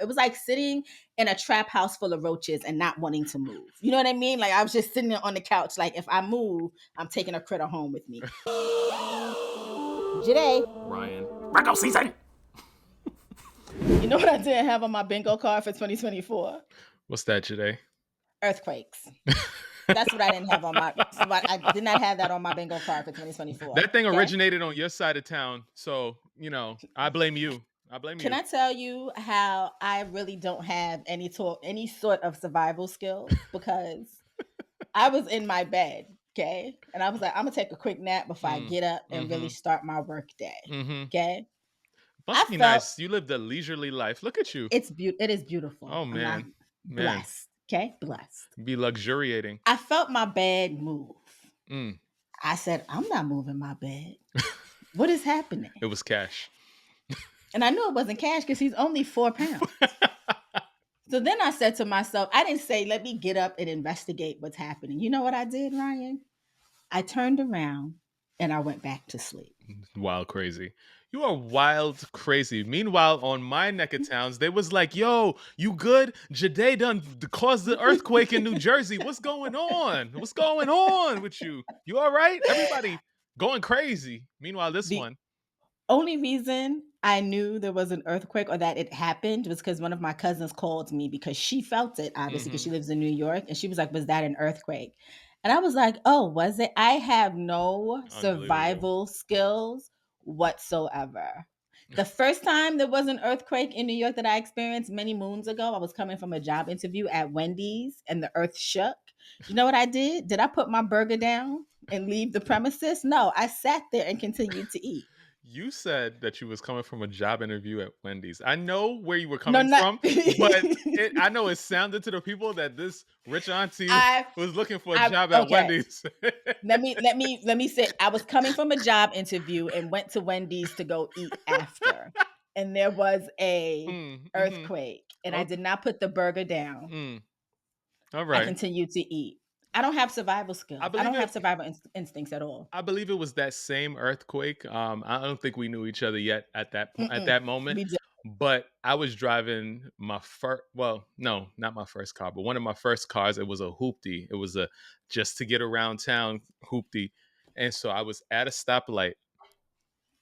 it was like sitting in a trap house full of roaches and not wanting to move. You know what I mean? Like I was just sitting there on the couch. Like if I move, I'm taking a critter home with me. Joyhdae. Ryan. Virgo season. You know what I didn't have on my bingo card for 2024? What's that, Joyhdae? Earthquakes. That's what I didn't have on my. I did not have that on my bingo card for 2024. That thing okay? originated on your side of town, so I blame you. Can I tell you how I really don't have any sort of survival skills because I was in my bed, okay, and I was like, I'm gonna take a quick nap before I get up and really start my work day, okay. Must be nice. You lived a leisurely life. Look at you. It is beautiful. Oh man, Blessed. Okay, blessed. Be luxuriating. I felt my bed move. Mm. I said, I'm not moving my bed. What is happening? It was Cash. And I knew it wasn't Cash because he's only 4 pounds. So then I said to myself, I didn't say, let me get up and investigate what's happening. You know what I did, Ryan? I turned around and I went back to sleep. Wild crazy. You are wild crazy. Meanwhile, on my neck of towns, they was like, yo, you good? Joyhdae done caused the earthquake in New Jersey. What's going on? What's going on with you? You all right? Everybody going crazy. Meanwhile, this one. Only reason I knew there was an earthquake or that it happened was because one of my cousins called me because she felt it, obviously, because she lives in New York. And she was like, was that an earthquake? And I was like, oh, was it? I have no survival skills whatsoever. The first time there was an earthquake in New York that I experienced many moons ago, I was coming from a job interview at Wendy's and the earth shook. You know what I did? Did I put my burger down and leave the premises? No, I sat there and continued to eat. You said that you was coming from a job interview at Wendy's. I know where you were coming from, but I know it sounded to the people that this rich auntie was looking for a job at Wendy's. Let me say, I was coming from a job interview and went to Wendy's to go eat after, and there was a earthquake, and I did not put the burger down. All right, I continued to eat. I don't have survival skills. I don't have survival instincts at all. I believe it was that same earthquake. I don't think we knew each other yet at that moment. But I was driving my first, well, no, not my first car, but one of my first cars. It was a hoopty. It was a just to get around town hoopty. And so I was at a stoplight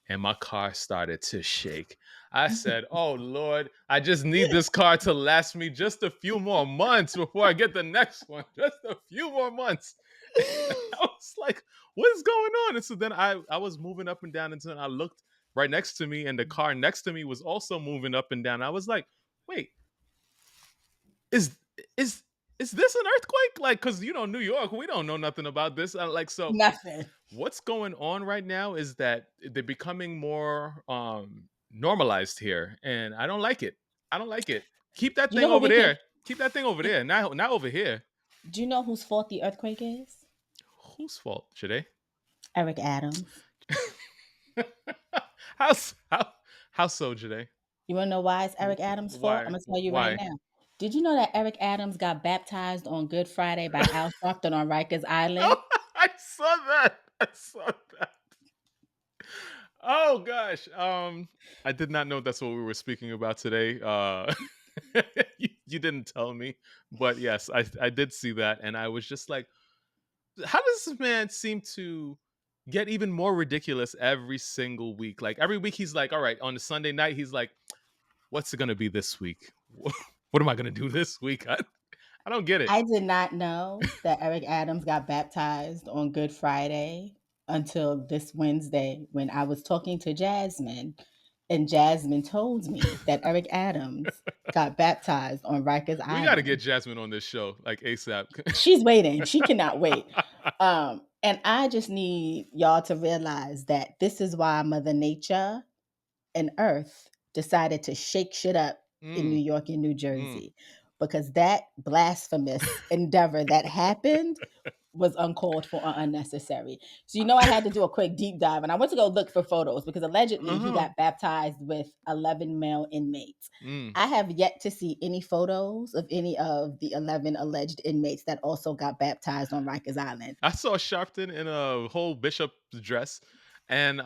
and my car started to shake. I said, oh, Lord, I just need this car to last me just a few more months before I get the next one. Just a few more months. I was like, what is going on? And so then I was moving up and down, and then I looked right next to me, and the car next to me was also moving up and down. I was like, wait, is this an earthquake? Like, because New York, we don't know nothing about this. Nothing. What's going on right now is that they're becoming more normalized here, and I don't like it. Keep that thing over there. Keep that thing over there. Not over here. Do you know whose fault the earthquake is? Whose fault, Joyhdae? Eric Adams. How so, Joyhdae? You want to know why it's Eric Adams' fault? I'm going to tell you right now. Did you know that Eric Adams got baptized on Good Friday by Al Sharpton on Rikers Island? Oh, I saw that. Oh gosh. I did not know that's what we were speaking about today. You didn't tell me, but yes, I did see that, and I was just like, how does this man seem to get even more ridiculous every single week? Like every week he's like, all right, on the Sunday night he's like, what's it gonna be this week? What am I gonna do this week? I don't get it. I did not know that Eric Adams got baptized on Good Friday until this Wednesday when I was talking to Jasmine, and Jasmine told me that Eric Adams got baptized on Rikers Island. We got to get Jasmine on this show, like ASAP. She's waiting. She cannot wait. And I just need y'all to realize that this is why Mother Nature and Earth decided to shake shit up in New York and New Jersey. Because that blasphemous endeavor that happened was uncalled for or unnecessary. So I had to do a quick deep dive, and I went to go look for photos because allegedly he got baptized with 11 male inmates. I have yet to see any photos of any of the 11 alleged inmates that also got baptized on Rikers Island. I saw Sharpton in a whole bishop dress, and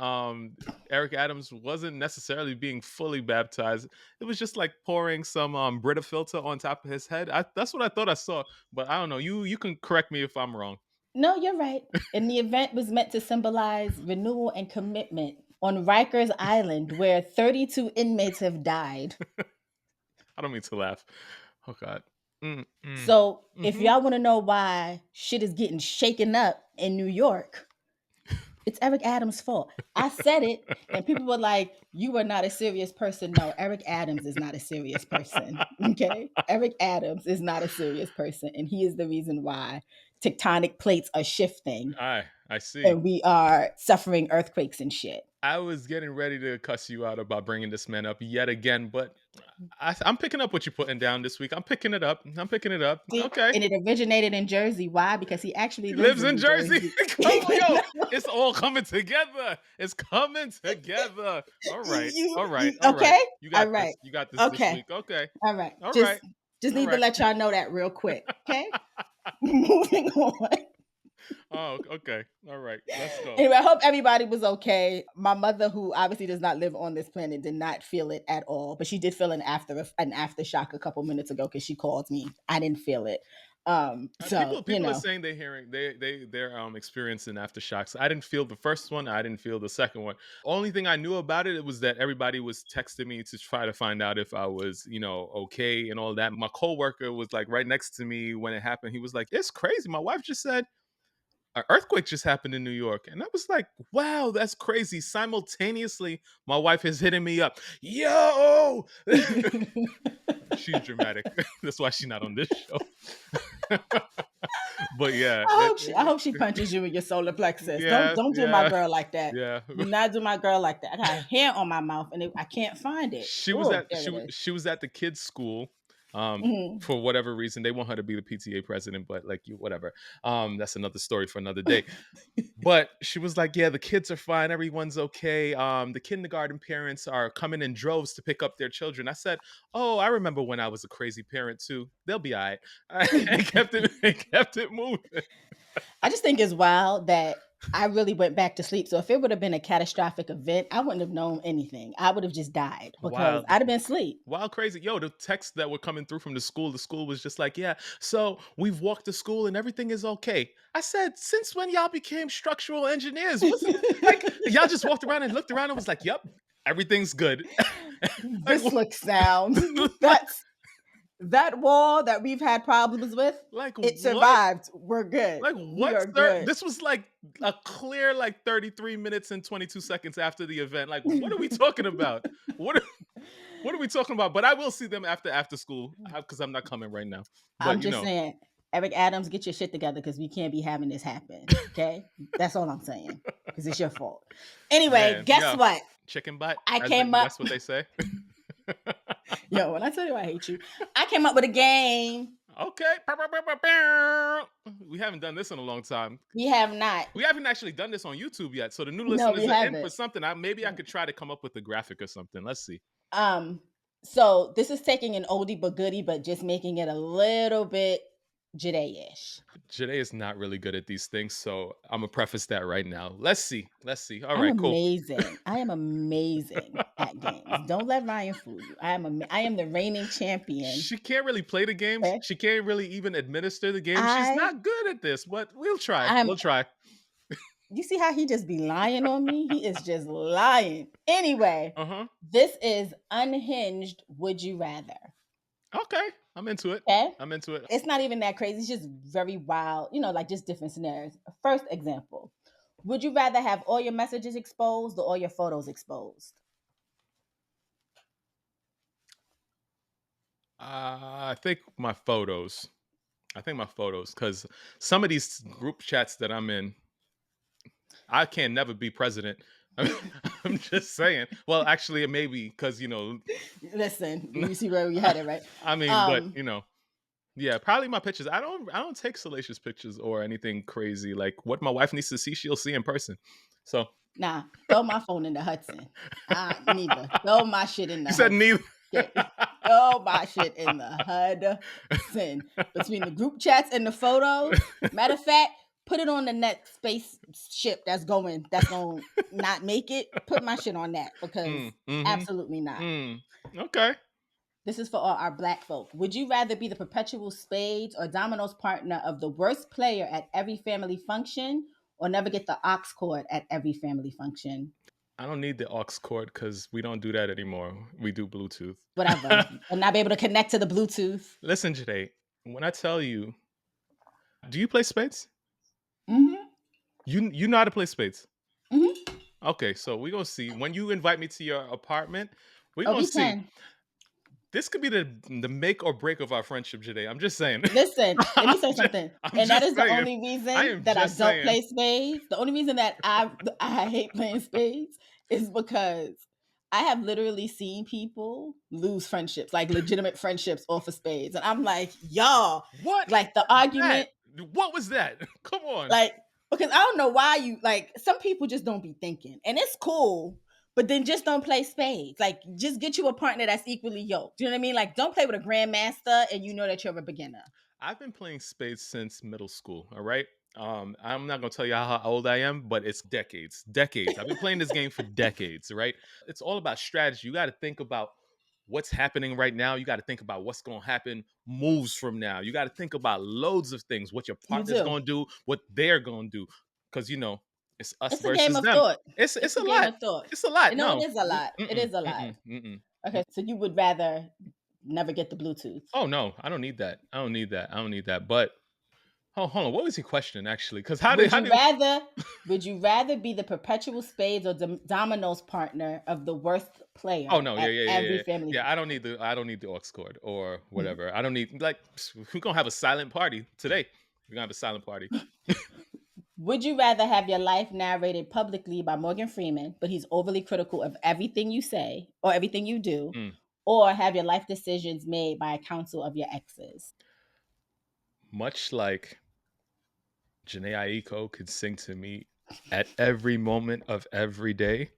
Eric Adams wasn't necessarily being fully baptized. It was just like pouring some Brita filter on top of his head. That's what I thought I saw, but I don't know. You can correct me if I'm wrong. No, you're right. And the event was meant to symbolize renewal and commitment on Rikers Island, where 32 inmates have died. I don't mean to laugh. Oh God. So, if Mm-hmm. y'all want to know why shit is getting shaken up in New York, it's Eric Adams' fault. I said it, and people were like, "You are not a serious person." No, Eric Adams is not a serious person. Okay, Eric Adams is not a serious person, and he is the reason why tectonic plates are shifting I see. and we are suffering earthquakes and shit. I was getting ready to cuss you out about bringing this man up yet again, but I'm picking up what you're putting down this week. I'm picking it up. I'm picking it up. See, Okay. and it originated in Jersey. Why? Because he actually He lives lives in in New Jersey. Jersey. Come on, yo. It's all coming together. It's coming together. All right. All right. All right. Okay? You All got right. this. You got this Okay. week. Okay. All right. All Just right. just All need to right. let y'all know that real quick. Okay? Moving on. Oh, okay. All right. Let's go. Anyway, I hope everybody was okay. My mother, who obviously does not live on this planet, did not feel it at all, but she did feel an aftershock a couple minutes ago because she called me. I didn't feel it. So People are saying they're hearing they're experiencing aftershocks. I didn't feel the first one. I didn't feel the second one. Only thing I knew about it was that everybody was texting me to try to find out if I was okay and all that. My coworker was like right next to me when it happened. He was like, "It's crazy. My wife just said an earthquake just happened in New York," and I was like, "Wow, that's crazy." Simultaneously, my wife is hitting me up. Yo. She's dramatic. That's why she's not on this show. But yeah, I hope she punches you in your solar plexus. yeah, Don't do my yeah, girl like that. yeah. Do not do my girl like that. I got a hair on my mouth and I can't find it. She was Oh, at there it is. she was at the kids' school. Mhm. For whatever reason, they want her to be the PTA president, but like you, whatever. That's another story for another day. But she was like, "Yeah, the kids are fine. Everyone's okay. The kindergarten parents are coming in droves to pick up their children." I said, "Oh, I remember when I was a crazy parent too. They'll be all right." I kept it moving. I just think it's wild that I really went back to sleep. So if it would have been a catastrophic event, I wouldn't have known anything. I would have just died because Wild, I'd have been asleep. wild, crazy. Yo, the texts that were coming through from the school was just like, "Yeah, so we've walked to school and everything is okay." I said, "Since when y'all became structural engineers? What's like y'all just walked around and looked around and was like, yep, everything's good." Like, This looks sound. That wall that we've had problems with, like it what? survived. We're good. Like We what, are sir? good. This was like a clear like 33 minutes and 22 seconds after the event. Like, what are we talking about? What are, what are we talking about? But I will see them after school because I'm not coming right now. But I'm just saying, Eric Adams, get your shit together because we can't be having this happen. Okay? That's all I'm saying. Because it's your fault. Anyway, man, guess yeah, what? chicken butt. I came up. That's what they say. Yo, when I tell you I hate you, I came up with a game. Okay. We haven't done this in a long time. We have not. We haven't actually done this on YouTube yet. So the new No, listeners we are in for haven't. something. Maybe I could try to come up with a graphic or something. Let's see. Um, so this is taking an oldie but goodie, but just making it a little bit Joyhdae-ish. Janae is not really good at these things, so I'm gonna preface that right now. Let's see. Let's see. All I'm right, cool. amazing. I am amazing at games. Don't let Ryan fool you. I am the reigning champion. She can't really play the games. Okay. She can't really even administer the game. She's I not good at this, but we'll try. I'm We'll try. You see how he just be lying on me? He is just lying. Anyway, Uh-huh. this is unhinged would you rather. Okay. I'm into it. Okay? I'm into it. It's not even that crazy. It's just very wild, like just different scenarios. First example. Would you rather have all your messages exposed or all your photos exposed? I think my photos. Because some of these group chats that I'm in, I can never be president. I'm just saying. Well, actually, it may be because Listen, you see where we had it, right? I mean, but yeah, probably my pictures. I don't take salacious pictures or anything crazy. Like what my wife needs to see, she'll see in person. So Nah, throw my phone in the Hudson. Neither. Throw my shit in the you said Hudson. neither. Okay. Throw my shit in the Hudson. Between the group chats and the photos. Matter of fact, put it on the next spaceship that's going to not make it. Put my shit on that because Mm-hmm. absolutely not. Okay. This is for all our black folk. Would you rather be the perpetual spades or dominoes partner of the worst player at every family function, or never get the aux cord at every family function? I don't need the aux cord because we don't do that anymore. We do Bluetooth. Whatever. And not be able to connect to the Bluetooth. Listen, Jade, when I tell you, do you play spades? Mm-hmm. You know how to play spades. Mm-hmm. Okay, so we gonna see when you invite me to your apartment. We Oh, gonna we see. can. This could be the make or break of our friendship, Jade. I'm just saying. Listen, let me say something. I'm And that just is the saying. only I reason am that I just don't saying. play spades. The only reason that I hate playing spades is because I have literally seen people lose friendships, like legitimate friendships off of spades. And I'm like, y'all, What like the was that? argument, What was that? Come on. like, because I don't know why you like some people just don't be thinking. And it's cool, but then just don't play spades. Like, just get you a partner that's equally yoked. Do you know what I mean? Like, don't play with a grandmaster and you know that you're a beginner. I've been playing spades since middle school. All right. I'm not gonna tell you how old I am, but it's decades. Decades. I've been playing this game for decades, right? It's all about strategy. You got to think about what's happening right now. You got to think about what's gonna happen moves from now. You got to think about loads of things, what your You partner's do. gonna do, what they're gonna do. Because it's us It's a game versus of them. thought. It's It's a a game lot. of thought. It's a lot. You know, it No. is a lot. It Mm-mm, is a lot. mm-mm, mm-mm. Okay, so you would rather never get the Bluetooth. Oh no, I don't need that. I don't need that. I don't need that. But hold on. What was your question actually? Because how did Would how you did rather would you rather be the perpetual spades or dominoes partner of the worst Oh player no, yeah, at yeah, yeah, every yeah. family? Yeah, I don't need the aux cord or whatever. I don't need like we're gonna have a silent party today. We're gonna have a silent party. Would you rather have your life narrated publicly by Morgan Freeman, but he's overly critical of everything you say or everything you do, Mm. or have your life decisions made by a council of your exes? Much like Janae Aiko could sing to me at every moment of every day,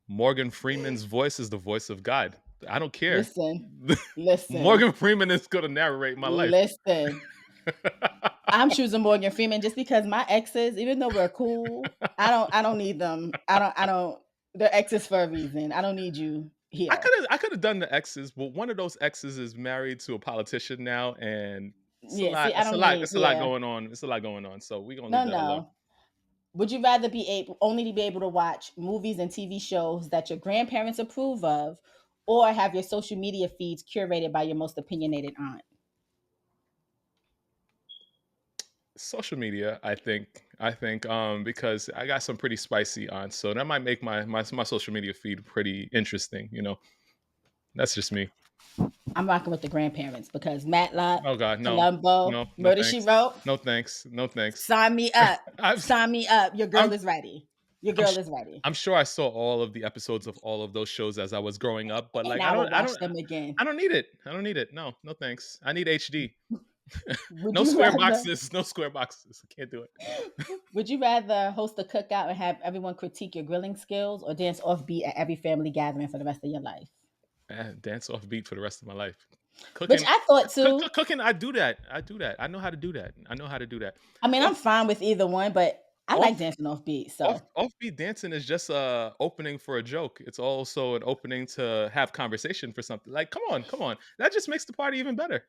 Morgan Freeman's voice is the voice of God. I don't care. Listen, listen, Morgan Freeman is gonna narrate my life. listen. I'm choosing Morgan Freeman just because my exes, even though we're cool, I don't need them. I don't they're exes for a reason. I don't need you here. I could have done the exes, but one of those exes is married to a politician now, and it's a Yeah, lot. see, I It's a don't lot. need It's a lot yeah. going on. It's a lot going on. So we're gonna leave No, that alone. no. Would you rather be able only to be able to watch movies and TV shows that your grandparents approve of, or have your social media feeds curated by your most opinionated aunt? Social media, I think because I got some pretty spicy on, so that might make my social media feed pretty interesting. That's just me. I'm rocking with the grandparents because Matlock, Oh God, no, Columbo, no, no Murder She thanks, Wrote. no thanks, no thanks. Sign me up. I've, Sign me up. Your I'm girl is ready. Your I'm girl sh- is ready. I'm sure I saw all of the episodes of all of those shows as I was growing up, but And like I will watch them again. I don't need it. I don't need it. No, no thanks. I need HD. Would No you square rather boxes. No square boxes. I can't do it. would you rather host a cookout and have everyone critique your grilling skills, or dance offbeat at every family gathering for the rest of your life? Dance off beat for the rest of my life. Which Cooking, I thought too. cooking. I do that. I do that. I know how to do that. I know how to do that. I mean, I'm Off, fine with either one, but I off, like dancing offbeat. So offbeat dancing is just a opening for a joke. It's also an opening to have conversation for something. Like, come on, come on. That just makes the party even better.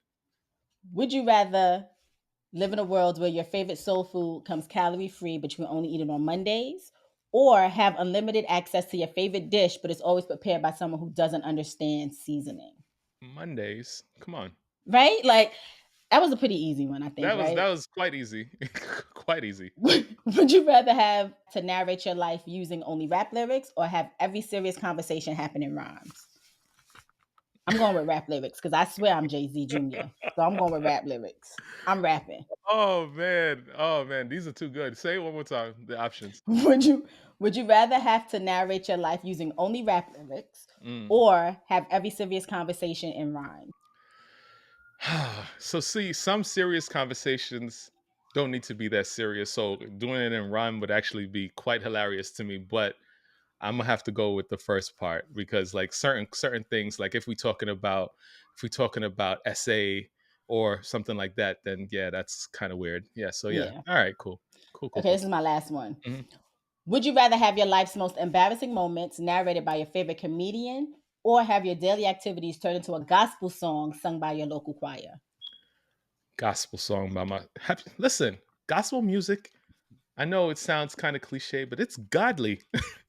would you rather live in a world where your favorite soul food comes calorie free, but you can only eat it on Mondays, or have unlimited access to your favorite dish, but it's always prepared by someone who doesn't understand seasoning? Mondays. Come on. Right? Like, that was a pretty easy one, I think, That right? was quite easy. Quite easy. Would you rather have to narrate your life using only rap lyrics, or have every serious conversation happen in rhymes? I'm going with rap lyrics because I swear I'm Jay Z Jr. So I'm going with rap lyrics. I'm rapping. Oh man. Oh man. These are too good. Say it one more time. The options. Would you rather have to narrate your life using only rap lyrics, Mm. or have every serious conversation in rhyme? So see, some serious conversations don't need to be that serious. So doing it in rhyme would actually be quite hilarious to me. But I'm gonna have to go with the first part because like certain things, like if we talking about essay or something like that, then yeah, that's kind of weird. Yeah. So yeah. Yeah. All right. Cool. Cool. Cool. Okay, Cool. this is my last one. Mhm. Would you rather have your life's most embarrassing moments narrated by your favorite comedian or have your daily activities turned into a gospel song sung by your local choir? Gospel song by listen, gospel music. I know it sounds kind of cliche, but it's godly.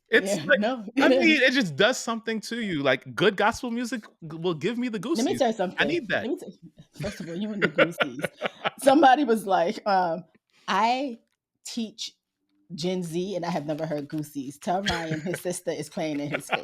It's Yeah, like, no, I it mean, is. it just does something to you. Like good gospel music will give me the Let me goosies. tell you I something. need that. Let me tell you, first of all, you and the goosies. Somebody was like, I teach Gen Z and I have never heard goosies. Tell Ryan his sister is playing in his face.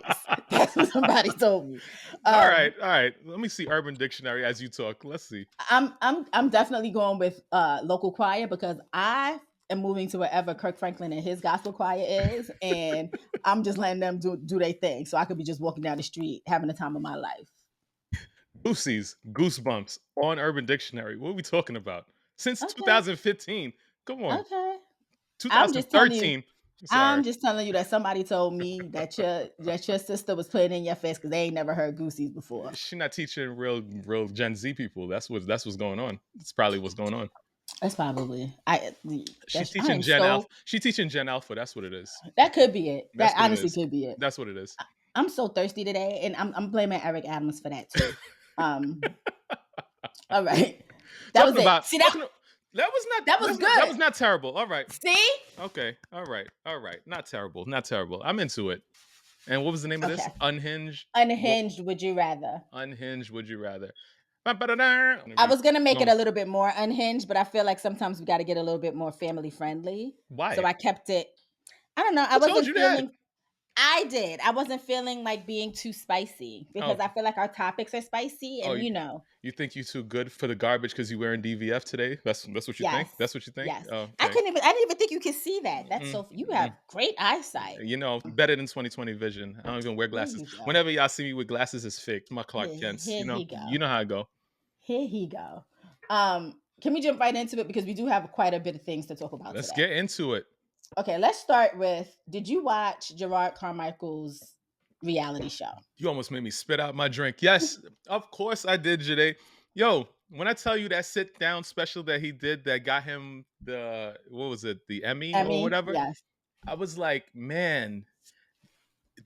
That's what somebody told me. All right, Um, all right. Let me see Urban Dictionary as you talk. Let's see. I'm definitely going with local choir because I am moving to wherever Kirk Franklin and his gospel choir is, and I'm just letting them do their thing. So I could be just walking down the street having the time of my life. Goosies, goosebumps on Urban Dictionary. What are we talking about? Since Okay, 2015. Come on. okay. I'm just telling you. 2013. I'm Sorry. just telling you that somebody told me that your sister was playing in your face because they ain't never heard goosies before. She's not teaching real Gen Z people. That's what's going on. That's probably what's going on. That's probably She's I teaching am Gen Alpha. so She's teaching Gen Alpha. That's what it is. that could be it. That's That what it honestly is. could be it. That's what it is. I'm so thirsty today, and I'm blaming Eric Adams for that too. Um, all right, that was talking it. about See talking. That was not. that was That's not. That good. was not terrible. All right. See, Okay. All right. All right. Not terrible. Not terrible. I'm into it. And what was the name of this? okay. Unhinged. What? Unhinged. Would you rather? Unhinged. Would you rather? Ba-ba-da-da. I was gonna make it Long- a little bit more unhinged, but I feel like sometimes we got to get a little bit more family friendly. So Why? I kept it. I don't know. I Who told wasn't you that? feeling. I did. I wasn't feeling like being too spicy Oh, because I feel like our topics are spicy, oh, and you think you too good for the garbage because you wearing DVF today? That's what you think. yes, That's what you think. yes. Oh, I okay. couldn't even. I didn't even think you could see that. That's Mm, so. You have mm. great eyesight. Better than 2020 vision. I don't even wear Here glasses. you go. Whenever y'all see me with glasses, it's fake. My Clark Kent's. Here he You go. know how I go. Here he go. Can we jump right into it because we do have quite a bit of things to talk about Let's today. get into it. Okay, let's start with. Did you watch Jerrod Carmichael's reality show? You almost made me spit out my drink. Yes, of course I did, Jade. Yo, when I tell you that sit down special that he did that got him the what was it, the Emmy or Emmy, whatever, yes. I was like, man,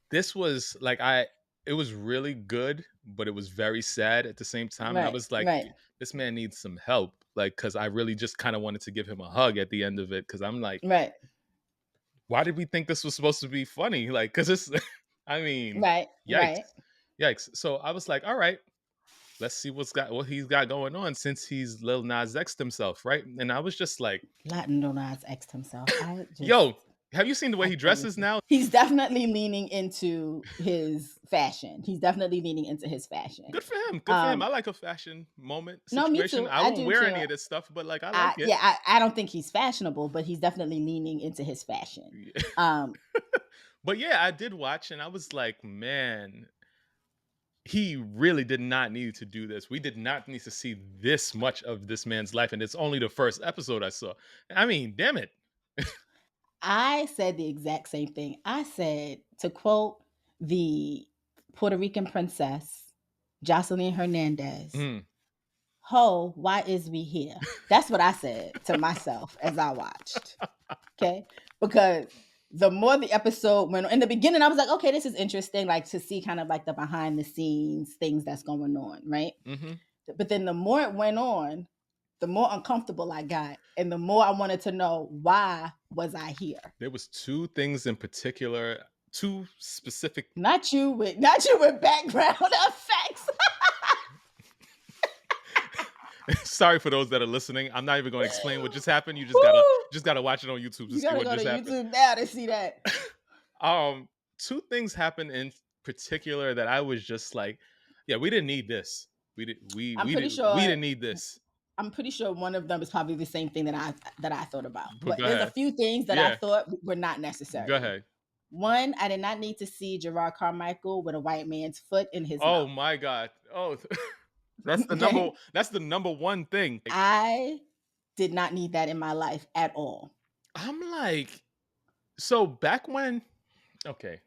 this was like it was really good, but it was very sad at the same time. And I Right, was like, right, this man needs some help. Like, cause I really just kind of wanted to give him a hug at the end of it. Cause I'm like, right, why did we think this was supposed to be funny? Like, cause it's I mean, right, yikes. right. Yikes. So I was like, all right, let's see what he's got going on since he's Lil Nas X himself, right? And I was just like, Latin Donaz X himself. yo, have you seen the way I he can't dresses even. now? He's definitely leaning into his fashion. He's definitely leaning into his fashion. Good for him. Good for him. I Um, like a fashion moment no, me situation. too. I I won't do wear too. any of this stuff, but like I like it. I don't think he's fashionable, but he's definitely leaning into his fashion. Yeah. Um, But yeah, I did watch and I was like, man, he really did not need to do this. We did not need to see this much of this man's life. And it's only the first episode I saw. I mean, damn it. I said the exact same thing. I said, to quote the Puerto Rican princess, Jocelyn Hernandez, Mm. Ho, why is we here? That's what I said to myself as I watched. Okay. Because the more the episode went on, in the beginning, I was like, okay, this is interesting, like to see kind of like the behind the scenes things that's going on, right? Hmm. But then the more it went on, the more uncomfortable I got, and the more I wanted to know why was I here. There was two things in particular, two specific. Not you with background effects. Sorry for those that are listening. I'm not even going to explain what just happened. You Woo! just gotta watch it on YouTube to You see gotta what go to just happened. YouTube now to see that. Um, two things happened in particular that I was just like, yeah, we didn't need this. I'm pretty We sure didn't need this. I'm pretty sure one of them is probably the same thing that I thought about. But But go there's a ahead. few things that I Yeah, thought were not go necessary. ahead. One, I did not need to see Jerrod Carmichael with a white man's foot in his Oh mouth. my god. Oh, Okay. that's the number one thing. Like, I did not need that in my life at all. I'm like, so back when, okay,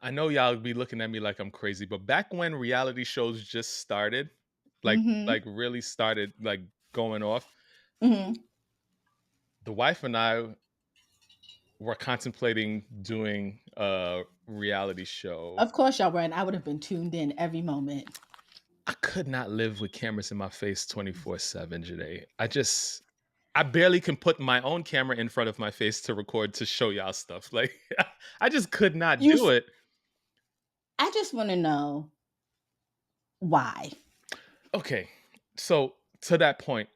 I know y'all be looking at me like I'm crazy, but back when reality shows just started, Mhm. like really started like going off, Mhm. the wife and I were contemplating doing a reality show. Of course y'all were, and I would have been tuned in every moment. I could not live with cameras in my face 24/7, Janae. I barely can put my own camera in front of my face to record to show y'all stuff. Like I just could not You do s it. I just wanna know why. Okay. So to that point,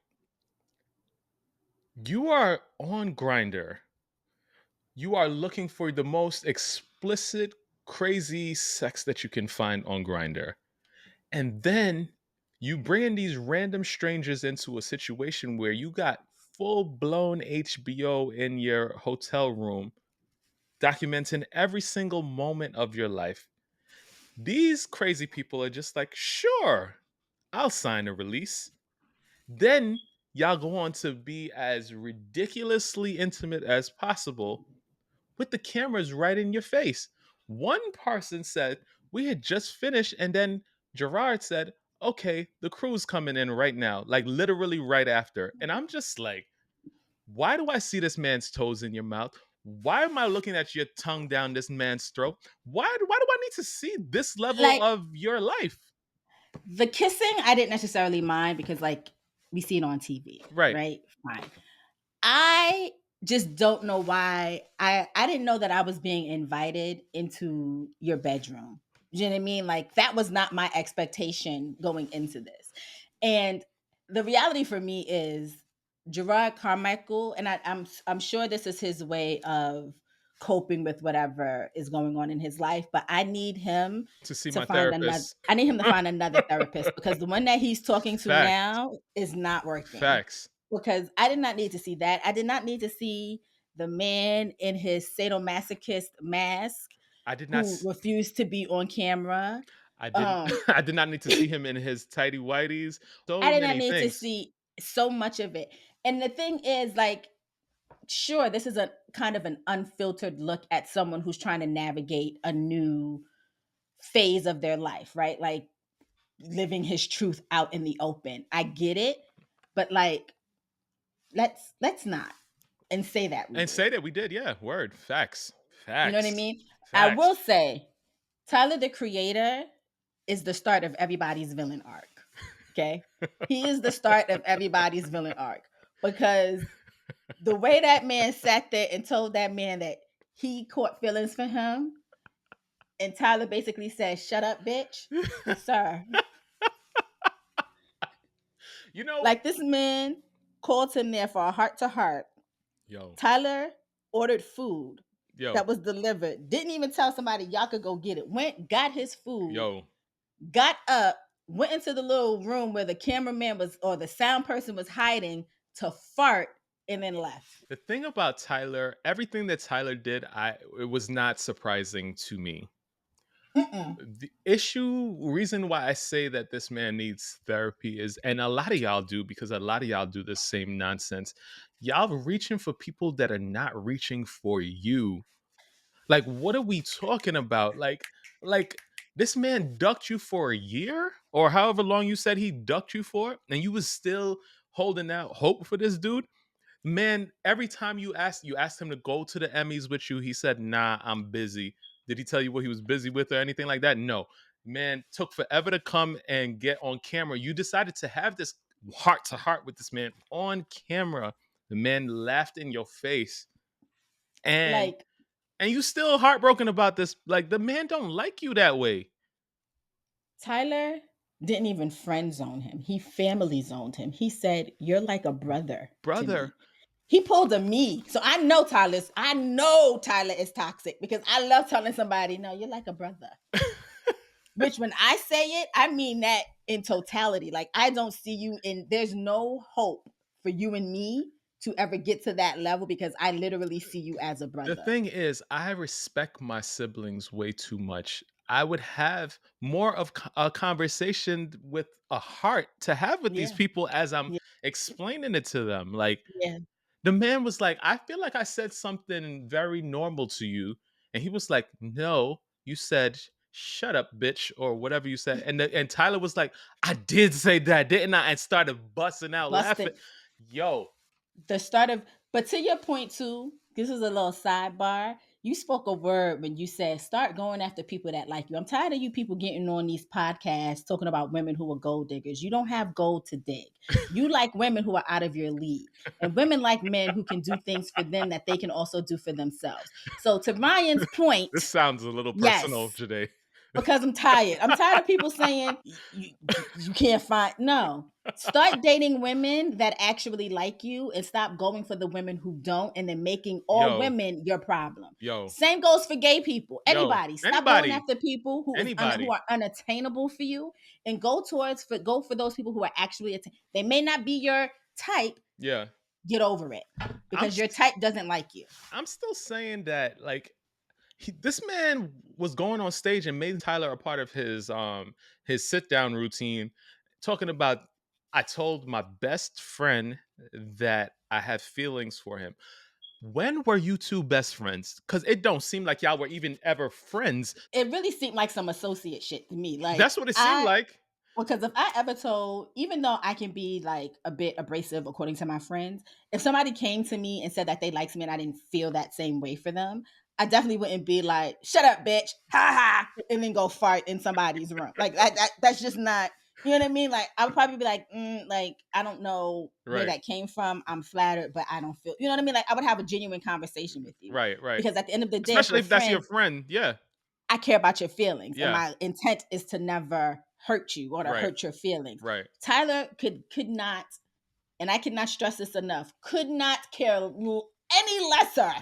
you are on Grinder. You are looking for the most explicit, crazy sex that you can find on Grinder. And then you bring in these random strangers into a situation where you got full blown HBO in your hotel room, documenting every single moment of your life. These crazy people are just like, sure, I'll sign a release. Then y'all go on to be as ridiculously intimate as possible with the cameras right in your face. One person said, we had just finished, and then Jerrod said, okay, the crew's coming in right now, like literally right after. And I'm just like, why do I see this man's toes in your mouth? Why am I looking at your tongue down this man's throat? Why do I need to see this level Like, of your life? the kissing, I didn't necessarily mind because, like, we see it on TV, Right. right? Fine. I just don't know why I didn't know that I was being invited into your bedroom. You know what I mean? Like that was not my expectation going into this. And the reality for me is Jerrod Carmichael, and I'm sure this is his way of coping with whatever is going on in his life, but To see my therapist. I need him to find another therapist because the one that he's talking to Facts. now is not working, Facts. because I did not need to see that. I did not need to see the man in his sadomasochist mask I did not who refused to be on camera. I didn't Um, I did not need to see him in his tidy whities. I So did not many need to things. see so much of it. And the thing is, like, sure, this is a kind of an unfiltered look at someone who's trying to navigate a new phase of their life, right? Like living his truth out in the open. I get it, but like let's not and say that we And did. say that we did, yeah. Word. Facts. You know what I Facts. mean? I Facts. will say Tyler the Creator is the start of everybody's villain arc. Okay? He is the start of everybody's villain arc because the way that man sat there and told that man that he caught feelings for him, and Tyler basically said, "Shut up, bitch." Sir, You know, like this man called him there for a heart to heart. yo, Tyler ordered food yo, that was delivered. Didn't even tell somebody y'all could go get it. Went, got his food, yo. got up, went into the little room where the cameraman was or the sound person was hiding to fart, and then left. The thing about Tyler, everything that Tyler did, it was not surprising to me. Mm-mm. The issue, reason why I say that this man needs therapy is, and a lot of y'all do, because a lot of y'all do the same nonsense. Y'all reaching for people that are not reaching for you. Like, what are we talking about? Like this man ducked you for a year or however long you said he ducked you for, and you was still holding out hope for this dude. Man, every time you asked him to go to the Emmys with you, he said, "Nah, I'm busy." Did he tell you what he was busy with or anything like that? No. Man, took forever to come and get on camera. You decided to have this heart to heart with this man on camera. The man laughed in your face, and Like you still heartbroken about this. Like the man don't like you that way, Tyler didn't even friend zone him. He family zoned him. He said, "You're like a brother to brother. me." He pulled a me. So I know Tyler is toxic because I love telling somebody, "No, you're like a brother." Which when I say it, I mean that in totality. Like I don't see you in there's no hope for you and me to ever get to that level because I literally see you as a The brother. thing is, I respect my siblings way too much. I would have more of a conversation with a heart to have with these Yeah. people as I'm Yeah. explaining it to them. Like Yeah. the man was like, I feel like I said something very normal to you. And he was like, no, you said shut up, bitch, or whatever you said. And Tyler was like, I did say that, didn't I? And started busting out laughing. Busted Yo, the start of, but to your point too, this is a little sidebar. You spoke a word when you said start going after people that like you. I'm tired of you people getting on these podcasts talking about women who are gold diggers. You don't have gold to dig. You like women who are out of your league, and women like men who can do things for them that they can also do for themselves. So to Ryan's this point, sounds a little personal yes, today. because I'm tired. I'm tired of people saying you can't find. No, start dating women that actually like you, and stop going for the women who don't, and then making all Yo, women your problem. yo, Same goes for gay people. yo, Anybody, stop going anybody, after people who anybody. are unattainable for you, and go for those people who are actually they may not be your type. Yeah. Get over it, I'm because your type doesn't like you. I'm still saying that like this man was going on stage and made Tyler a part of his sit down routine, talking about I told my best friend that I had feelings for him. When were you two best friends? Because it don't seem like y'all were even ever friends. It really seemed like some associate shit to me. Like That's what it seemed I like. Because if I ever told, even though I can be like a bit abrasive according to my friends, if somebody came to me and said that they liked me and I didn't feel that same way for them, I definitely wouldn't be like, "Shut up, bitch," ha ha, and then go fart in somebody's room. Like that's just not, you know what I mean? Like I would probably be like, like I don't know where Right, that came from. I'm flattered, but I don't feel, you know what I mean? Like I would have a genuine conversation with you, right, right. because at the end of the day, if Especially we're if that's your friends, friend. Yeah, I care about your feelings, and yeah. my intent is to never hurt you or to Right, hurt your feelings. right. Tyler could not, and I cannot stress this enough, could not care any lesser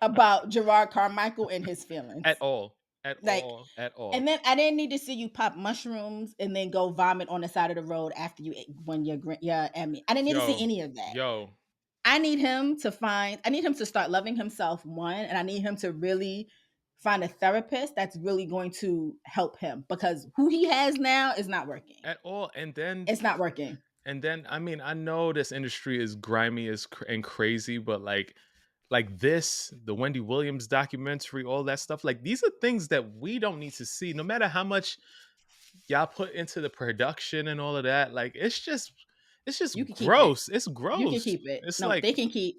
about Jerrod Carmichael and his At feelings. all, at Like, all, at all. and then I didn't need to see you pop mushrooms and then go vomit on the side of the road after you ate when your Emmy. I didn't need to see Yo, any of that. yo. I need him to start loving himself, one, and I need him to really find a therapist that's really going to help him, because who he has now is not working. At all. It's not working. And then I mean, I know this industry is grimy and crazy, but like this, the Wendy Williams documentary, all that stuff, like these are things that we don't need to see no matter how much y'all put into the production and all of that. Like it's just You can keep it. gross. It's You can gross. keep it. It's No, like they can keep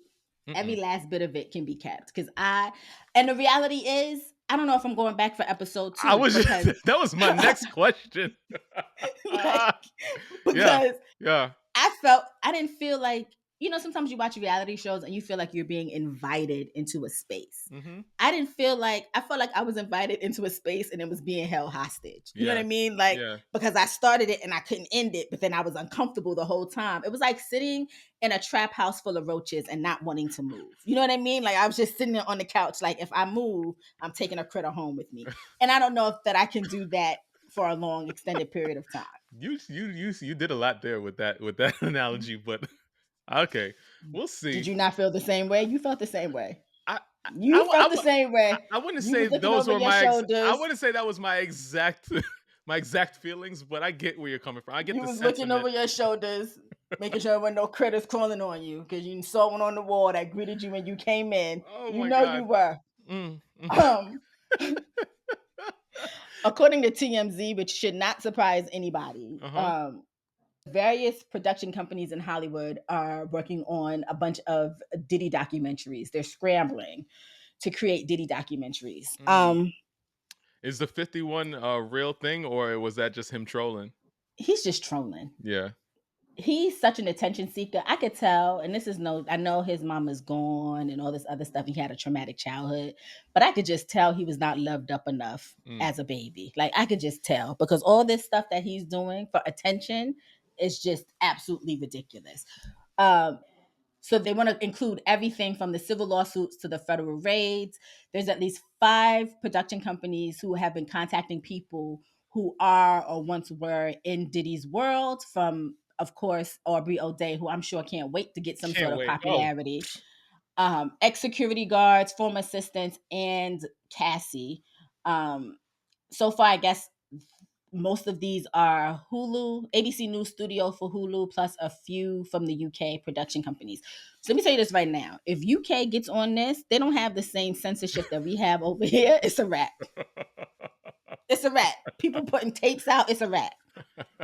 every mm-mm. last bit of it can be kept. And the reality is, I don't know if I'm going back for episode I two, was because that was my next question. like Yeah. because Yeah. I didn't feel like, sometimes you watch reality shows and you feel like you're being invited into a space. Mhm. I felt like I was invited into a space and it was being held hostage. You know what Yeah. I mean? Like, Yeah. because I started it and I couldn't end it, but then I was uncomfortable the whole time. It was like sitting in a trap house full of roaches and not wanting to move. You know what I mean? Like I was just sitting there on the couch, like if I move, I'm taking a critter home with me. And I don't know if that I can do that for a long extended period of time. You did a lot there with that analogy, but okay, we'll Did see. you not feel the same way? You felt the same way. I I, I, You w- I, felt the w- same way. I wouldn't You say was looking those over were your I shoulders. wouldn't say that was my exact my exact feelings, but I get where you're coming from. I get You the was looking sentiment. over your shoulders, making sure there were no critters crawling on you, because you saw one on the wall that greeted you when you came in. Oh You my know you god. were. Mm, mm. Um, According to TMZ, which should not surprise anybody, Uh-huh. various production companies in Hollywood are working on a bunch of Diddy documentaries. They're scrambling to create Diddy documentaries. Mm. Is the 51 a real thing or was that just him trolling? He's just trolling. Yeah. He's such an attention seeker. I could tell, and this is no, I know his mama's gone and all this other stuff. He had a traumatic childhood, but I could just tell he was not loved up enough Mm. as a baby. Like I could just tell, because all this stuff that he's doing for attention is just absolutely ridiculous. Um, so they want to include everything from the civil lawsuits to the federal raids. There's at least 5 production companies who have been contacting people who are or once were in Diddy's world, from, of course, Aubrey O'Day, who I'm sure can't wait to get some sort Can't of wait. Oh. popularity, ex-security guards, former assistants, and Cassie. So far, I guess most of these are Hulu, ABC News Studio for Hulu, plus a few from the UK production companies. So let me tell you this right now. If UK gets on this, they don't have the same censorship that we have over here. It's a wrap. It's a wrap. People putting tapes out, it's a wrap.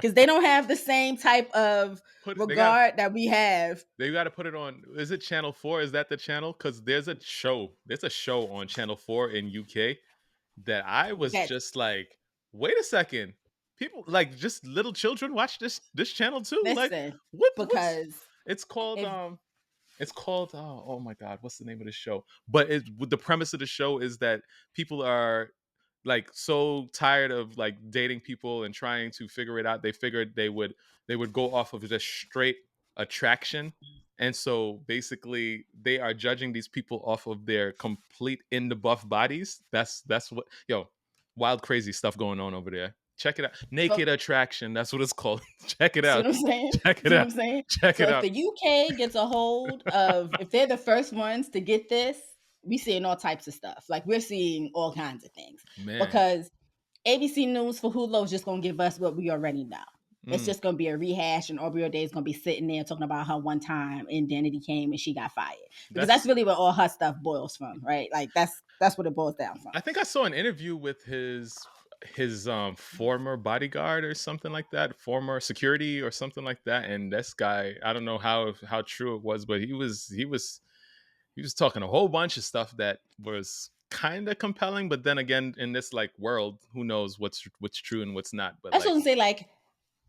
Because they don't have the same type of regard that we have. They got to put it on. Is it Channel 4? Is that the channel? Because there's a show. There's a show on Channel 4 in UK that I was That just like, wait a second. People like just little children watch this channel too. Like listen, what's because it's called if it's called oh my god, what's the name of the show? But the premise of the show is that people are like so tired of like dating people and trying to figure it out. They figured they would go off of just straight attraction. And so basically they are judging these people off of their complete in the buff bodies. That's what wild crazy stuff going on over there. Check it out. so Naked Attraction. That's what it's called. Check it see out. what I'm saying? Check it See what out. I'm saying? Check So it if out. the UK gets a hold of, if they're the first ones to get this, we seeing all types of stuff. Like we're seeing all kinds of things Man. because ABC News for Hulu is just gonna give us what we already know. It's Mm, just gonna be a rehash, and Aubrey O'Day is gonna be sitting there talking about her one time Identity came and she got fired because that's that's really where all her stuff boils from, right? Like that's what it boils down from. I think I saw an interview with his former bodyguard or something like that, former security or something like that. And this guy, I don't know how true it was, but he was talking a whole bunch of stuff that was kind of compelling. But then again, in this like world, who knows what's true and what's not? But I just like, want to say like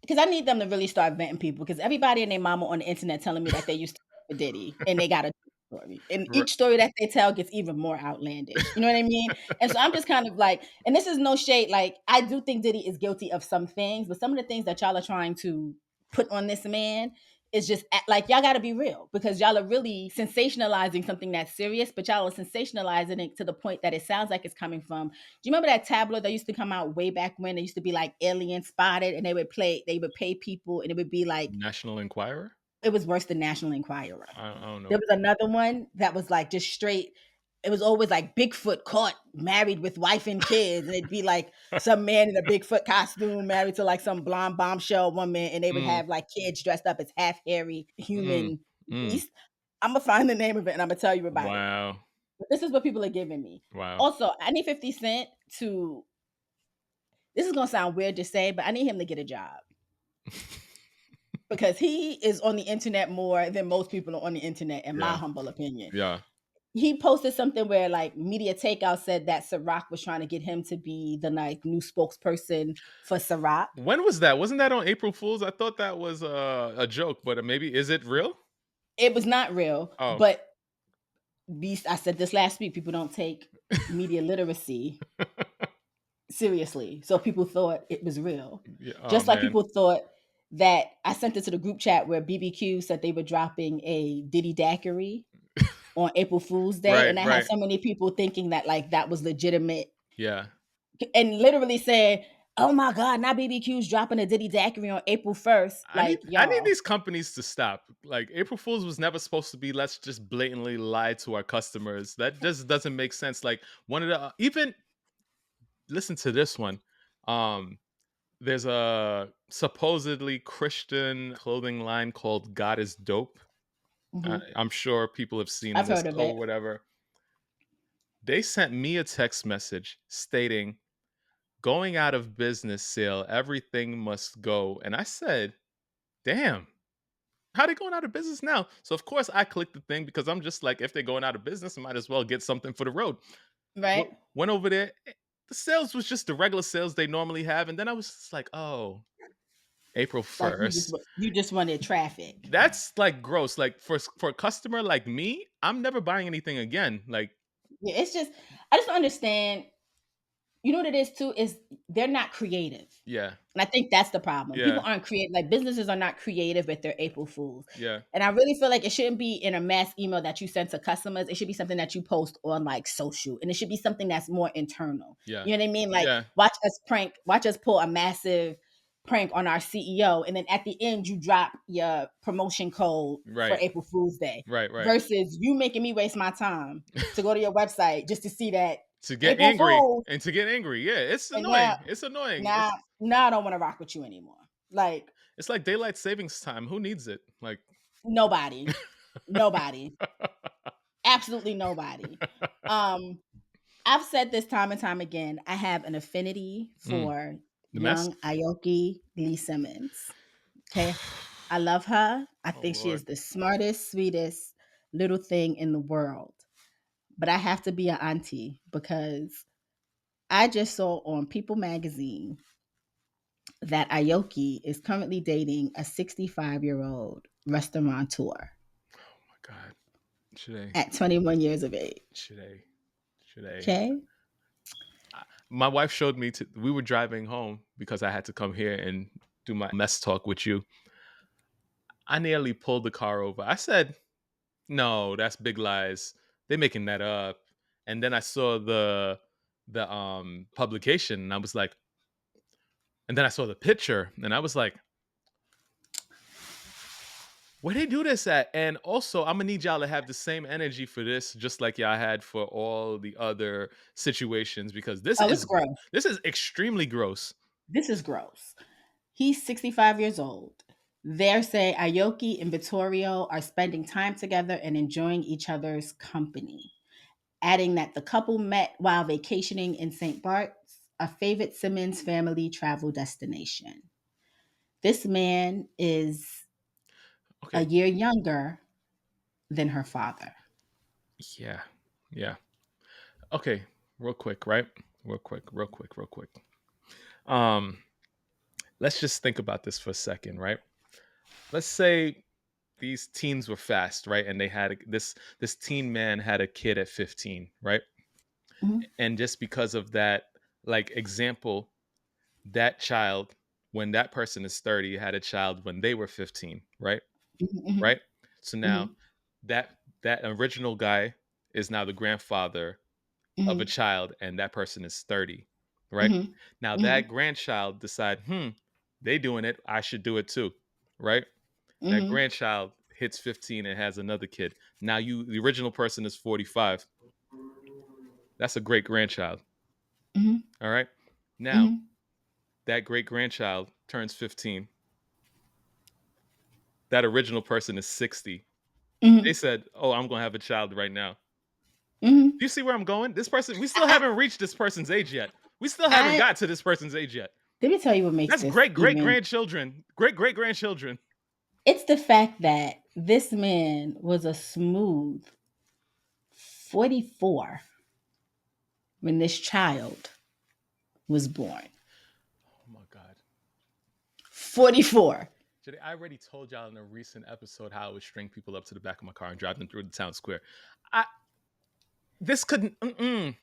because I need them to really start venting people because everybody and their mama on the internet telling me that they used to work for Diddy and they got a story. And r- each story that they tell gets even more outlandish. You know what I mean? And so I'm just kind of like, and this is no shade. Like, I do think Diddy is guilty of some things, but some of the things that y'all are trying to put on this man is just like, y'all got to be real because y'all are really sensationalizing something that's serious, but y'all are sensationalizing it to the point that it sounds like it's coming from. Do you remember that tabloid that used to come out way back when? It used to be like Alien Spotted, and they would pay people, and it would be like National Enquirer. it was worse than National Enquirer. I don't There know. was another one that was like just straight. It was always like Bigfoot caught married with wife and kids, and it'd be like some man in a Bigfoot costume married to like some blonde bombshell woman, and they would Mm, have like kids dressed up as half hairy mm, human mm. beast. I'm gonna find the name of it and I'm gonna tell you about it. Wow. But this is what people are giving me. Wow. Also, I need 50 Cent to. This is gonna sound weird to say, but I need him to get a job because he is on the internet more than most people are on the internet, in my Yeah. humble opinion. Yeah. He posted something where like Media Takeout said that Ciroc was trying to get him to be the like new spokesperson for Ciroc. When was that? Wasn't that on April Fools? I thought that was a joke, but maybe is it real? It was not real, Oh. but beast. I said this last week. People don't take media literacy seriously, so people thought it was real. Yeah, oh Just like man. people thought that I sent it to the group chat where BBQ said they were dropping a Diddy daiquiri on April Fool's Day, Right, and I had right. so many people thinking that like that was legitimate Yeah. and literally saying, "Oh my God, not BBQ's dropping a Diddy daiquiri on April 1st." I need Like, I need y'all, these companies to stop. Like April Fools was never supposed to be let's just blatantly lie to our customers. That just doesn't make sense. Like one of the even listen to this one. Um there's a supposedly Christian clothing line called God is Dope. mhm, I'm sure people have seen I've this heard of or it. whatever. They sent me a text message stating going out of business sale, everything must go. And I said, damn, how they going out of business now? So of course I clicked the thing because I'm just like, if they're going out of business, I might as well get something for the road. Right? Went over there. The sales was just the regular sales they normally have. And then I was just like, oh, April Like 1st. you just wanted traffic. That's like gross. Like for a customer like me, I'm never buying anything again. Like, Yeah, it's just I just don't understand. You know what it is too is they're not creative. yeah, And I think that's the problem. People yeah, aren't creative. Like businesses are not creative with their April Fools. yeah, And I really feel like it shouldn't be in a mass email that you send to customers. It should be something that you post on like social. And it should be something that's more internal. yeah, You know what I mean? Like yeah. watch us pull a massive prank on our CEO. And then at the end, you drop your promotion code for Right, April Fool's Day right, right. versus you making me waste my time to go to your website just to see that. To get April angry Fool, and to get angry. Yeah, it's and now annoying. It's annoying. now now I don't want to rock with you anymore. Like It's like daylight savings time. Who needs it? Like nobody, nobody, absolutely nobody. Um, I've said this time and time again. I have an affinity Mm, for the mess. young Aoki Lee Simmons. Okay. I love her. I Oh think she Lord. is the smartest, sweetest little thing in the world. But I have to be an auntie because I just saw on People magazine that Aoki is currently dating a 65-year-old restaurateur Oh my God. Today. at 21 years of age. Today. Today. Okay. My wife showed me we were driving home because I had to come here and do my mess talk with you. I nearly pulled the car over. I said, "No, that's big lies. They making that up." And then I saw the publication and I was like, and then I saw the picture and I was like, where they do this at? And also, I'm gonna need y'all to have the same energy for this, just like y'all had for all the other situations, because Oh, it's gross. this is extremely gross. This is gross. He's 65 years old. They say Aoki and Vittorio are spending time together and enjoying each other's company, adding that the couple met while vacationing in St. Bart's, a favorite Simmons family travel destination. This man is a Okay, year younger than her father. yeah, yeah. Okay, real quick, right? Real quick. Um, let's just think about this for a second, right? Let's say these teens were fast, right? And they had this teen man had a kid at 15, right? Mhm, And just because of that, like example, that child, when that person is 30, had a child when they were 15, right? mhm, Right? So now mhm, that original guy is now the grandfather of a mhm, child and that person is 30, right? mhm, Now that mhm, grandchild decide, they doing it, I should do it too, right? That mhm, grandchild hits 15 and has another kid. Now the original person is 45. That's a great grandchild. mhm, All right. Now mhm, that great grandchild turns 15. That original person is 60. They mhm, said, "Oh, I'm gonna have a child right now." mhm. Do you see where I'm going? This person, we still I, haven't reached this person's age yet. We still haven't I got to this person's age yet. let me tell you what makes That's this great great even. grandchildren. Great grandchildren. It's the fact that this man was a smooth 44 when this child was born. Oh my God. 44. Jade, I already told y'all in a recent episode how I would string people up to the back of my car and drive them through the town square. I this couldn't. Mm.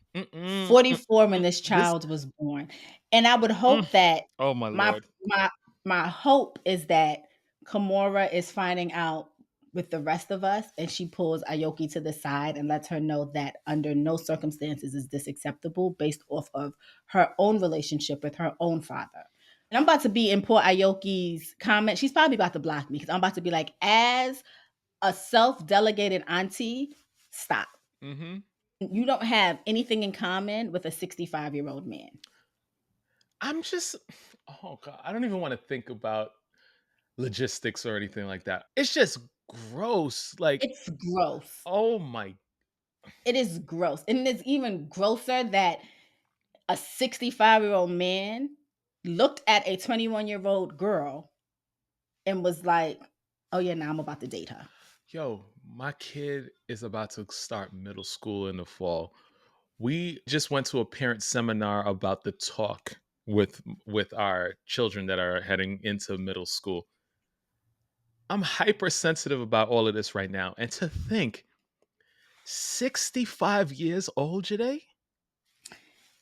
44 when this This. child was born. And I would Mm. hope that Oh my my lord. my my hope is that Kimura is finding out with the rest of us and she pulls Aoki to the side and lets her know that under no circumstances is this acceptable based off of her own relationship with her own father. And I'm about to be in poor Aoki's comment. She's probably about to block me because I'm about to be like, as a self-delegated auntie, stop. Mm-hmm. You don't have anything in common with a 65-year-old man. I'm just. Oh God. I don't even want to think about logistics or anything like that. It's just gross. Like, It's gross. oh my. It is gross. And it's even grosser that a 65-year-old man looked at a 21-year-old girl and was like, oh, yeah, now I'm about to date her. Yo, my kid is about to start middle school in the fall. We just went to a parent seminar about the talk with our children that are heading into middle school. I'm hypersensitive about all of this right now. And to think 65 years old today?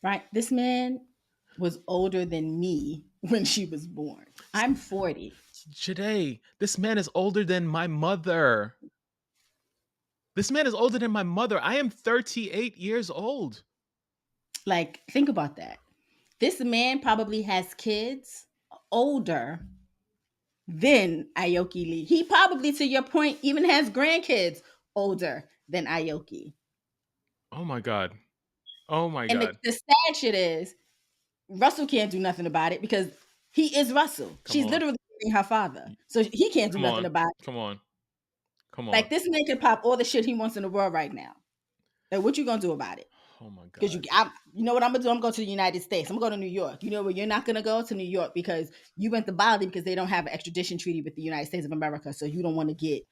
Right? This man was older than me when she was born. I'm 40. Today, this man is older than my mother. This man is older than my mother. I am 38 years old. Like, think about that. This man probably has kids older than Aoki Lee. He probably, to your point, even has grandkids older than Aoki. Oh my God. Oh my And god. the sad shit is Russell can't do nothing about it because he is Russell. Come She's on. literally dating her father. Y So he can't do Come nothing on. about it. Come on. Come on. Like, this man can pop all the shit he wants in the world right now. Like, what you gonna do about it? Oh my Because god. you know what I'm gonna do? I'm going to the United States. I'm gonna go to New York. You know where you're not gonna go to New York because you went to Bali because they don't have an extradition treaty with the United States of America. So you don't want to get.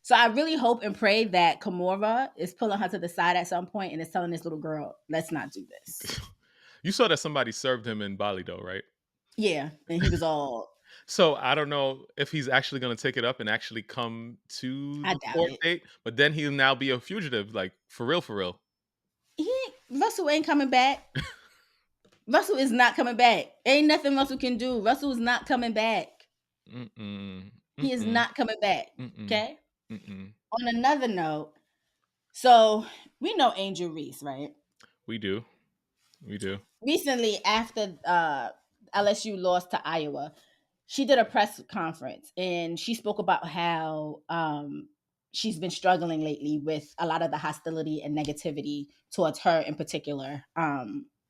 So I really hope and pray that Kimura is pulling her to the side at some point and is telling this little girl, let's not do this. You saw that somebody served him in Bali though, right? Yeah. And he was all, So I don't know if he's actually gonna take it up and actually come to I the doubt court it. date, but then he'll now be a fugitive, like, for real, for real. Russell ain't coming back. Russell is not coming back. Ain't nothing Russell can do. Russell is not coming back. Mm-mm. He is Mm-mm. not coming back. Mm-mm. Okay. Mm-mm. On another note, so we know Angel Reese, right? We do. We do. Recently, after LSU lost to Iowa, she did a press conference and she spoke about how she's been struggling lately with a lot of the hostility and negativity towards her in particular,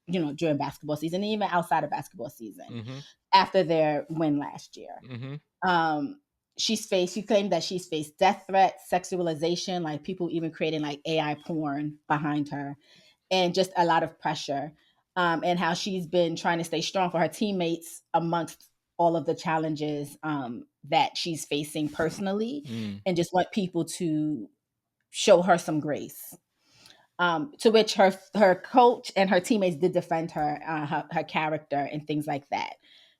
during basketball season and even outside of basketball season Mhm. after their win last year. Mhm. Um, she claimed that she's faced death threats, sexualization, like people even creating like AI porn behind her, and just a lot of pressure. And how she's been trying to stay strong for her teammates amongst all of the challenges that she's facing personally, Mm. and just want people to show her some grace. To which her coach and her teammates did defend her character and things like that,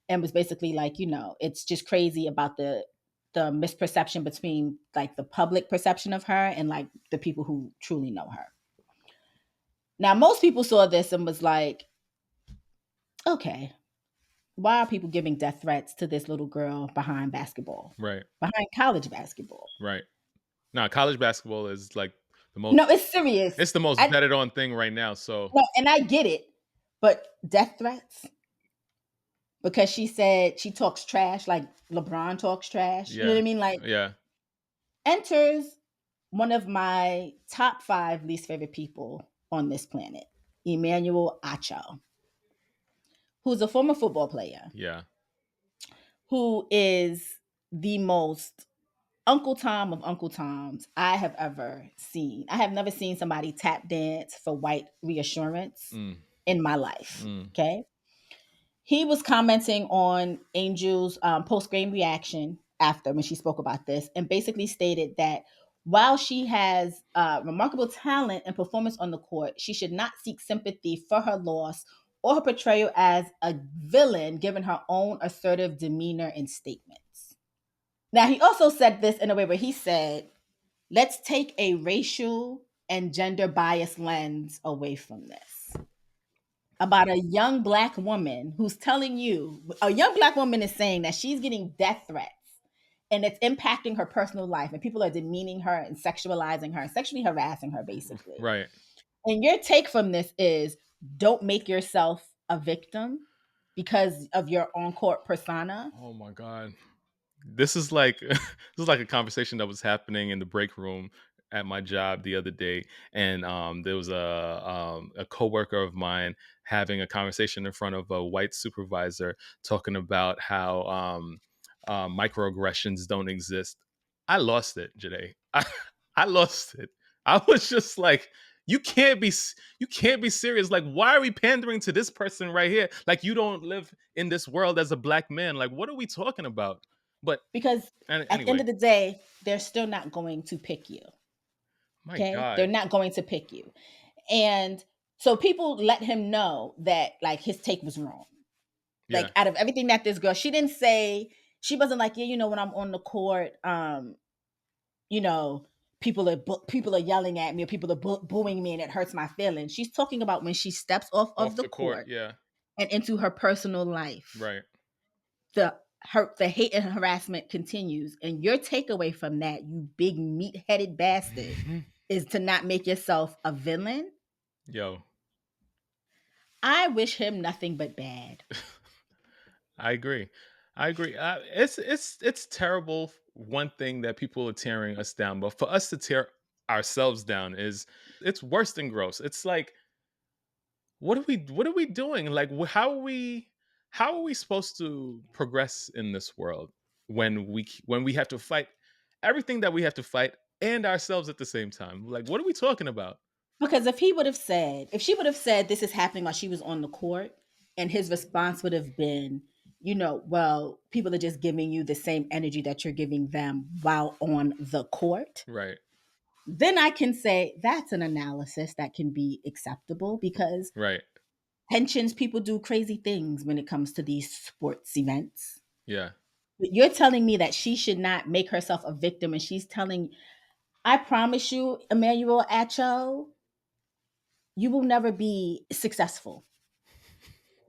and was basically like, it's just crazy about the misperception between like the public perception of her and like the people who truly know her. Now, most people saw this and was like, okay, why are people giving death threats to this little girl Right. behind college basketball? Right. Now, college basketball is like the most No, it's serious. it's the most I betted on thing right now, so no, and I get it, but death threats because she said she talks trash like LeBron talks trash. You know yeah. what I mean? Like, Yeah. enters one of my top 5 least favorite people on this planet, Emmanuel Acho, who's a former football player, Yeah. who is the most Uncle Tom of Uncle Toms I have ever seen. I have never seen somebody tap dance for white reassurance Mm. in my life. Mm. Okay. He was commenting on Angel's post game reaction after when she spoke about this and basically stated that while she has remarkable talent and performance on the court, she should not seek sympathy for her loss or her portrayal as a villain given her own assertive demeanor and statements. Now, he also said this in a way where he said, let's take a racial and gender biased lens away from this. About a young black woman who's telling you, a young black woman is saying that she's getting death threats and it's impacting her personal life and people are demeaning her and sexualizing her and sexually harassing her, basically. Right. And your take from this is don't make yourself a victim because of your on court persona. Oh my god. This is like this is like a conversation that was happening in the break room at my job the other day, and there was a coworker of mine having a conversation in front of a white supervisor talking about how microaggressions don't exist. I lost it, Janae. I lost it. I was just like, you can't be serious. Like, why are we pandering to this person right here? Like, you don't live in this world as a black man. Like, what are we talking about? But Because at the end anyway, of the day, they're still not going to pick you. my Okay. They're God. not going to pick you. And so people let him know that like his take was wrong. Yeah. Like out of everything that this girl, she didn't say, she wasn't like, yeah, when I'm on the court, you know, people are yelling at me or people are booing me and it hurts my feelings. She's talking about when she steps off of Off the the court. court Yeah. and into her personal life. Right. The hate and harassment continues. And your takeaway from that, you big meat-headed bastard, is to not make yourself a villain. Yo, I wish him nothing but bad. I agree. I agree. It's terrible. One thing that people are tearing us down, but for us to tear ourselves down is it's worse than gross. It's like what are we doing? Like how are we supposed to progress in this world when when we have to fight everything that we have to fight and ourselves at the same time? Like what are we talking about? Because if he would have said, if she would have said this is happening while she was on the court, and his response would have been, well, people are just giving you the same energy that you're giving them while on the court, Right. then I can say that's an analysis that can be acceptable because Right. pensions, people do crazy things when it comes to these sports events. Yeah. But you're telling me that she should not make herself a victim, and she's telling, I promise you, Emmanuel Acho, you will never be successful.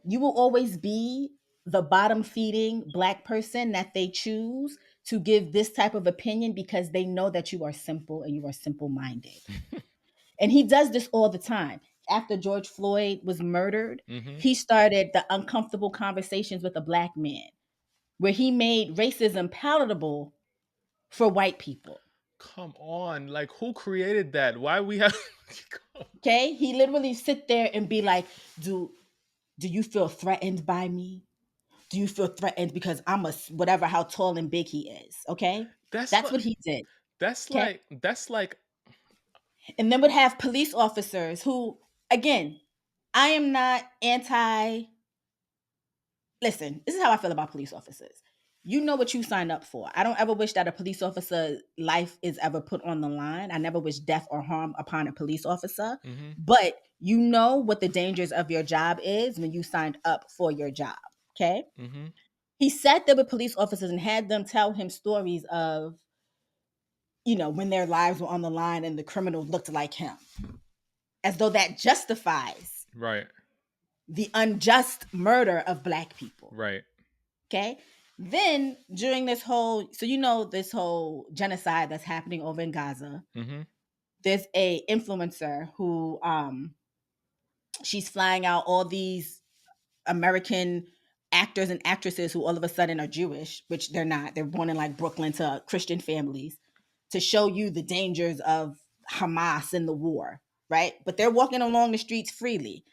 You will always be the bottom feeding Black person that they choose to give this type of opinion because they know that you are simple and you are simple minded. And he does this all the time. After George Floyd was murdered, Mhm. he started the uncomfortable conversations with a Black man where he made racism palatable for white people. Come on. Like who created that? Why we have Okay? He literally sit there and be like, do you feel threatened by me? Do you feel threatened because I'm a whatever how tall and big he is? Okay? That's That's like what he did. that's Okay? like that's like And then would have police officers who, again, I am not anti. Listen, this is how I feel about police officers. You know what you signed up for. I don't ever wish that a police officer's life is ever put on the line. I never wish death or harm upon a police officer. mhm. But you know what the dangers of your job is when you signed up for your job. Okay? Mhm. He sat there with police officers and had them tell him stories of, when their lives were on the line and the criminal looked like him, as though that justifies Right. the unjust murder of Black people. Right. Okay. Then during this whole genocide that's happening over in Gaza, Mhm. there's a influencer who she's flying out all these American actors and actresses who all of a sudden are Jewish, which they're not. They're born in like Brooklyn to Christian families, to show you the dangers of Hamas in the war, right? But they're walking along the streets freely.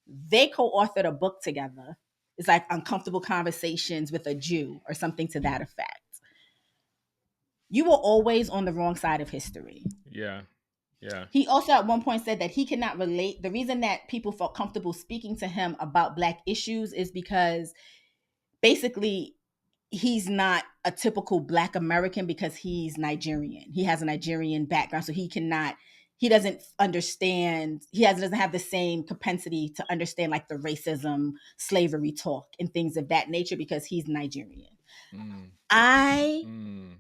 They co-authored a book together. It's like Uncomfortable Conversations with a Jew or something to that effect. You were always on the wrong side of history. Yeah. Yeah. He also at one point said that he cannot relate. The reason that people felt comfortable speaking to him about Black issues is because basically he's not a typical Black American because he's Nigerian. He has a Nigerian background, so he doesn't understand, doesn't have the same propensity to understand like the racism, slavery talk and things of that nature because he's Nigerian. Mm. I Mm.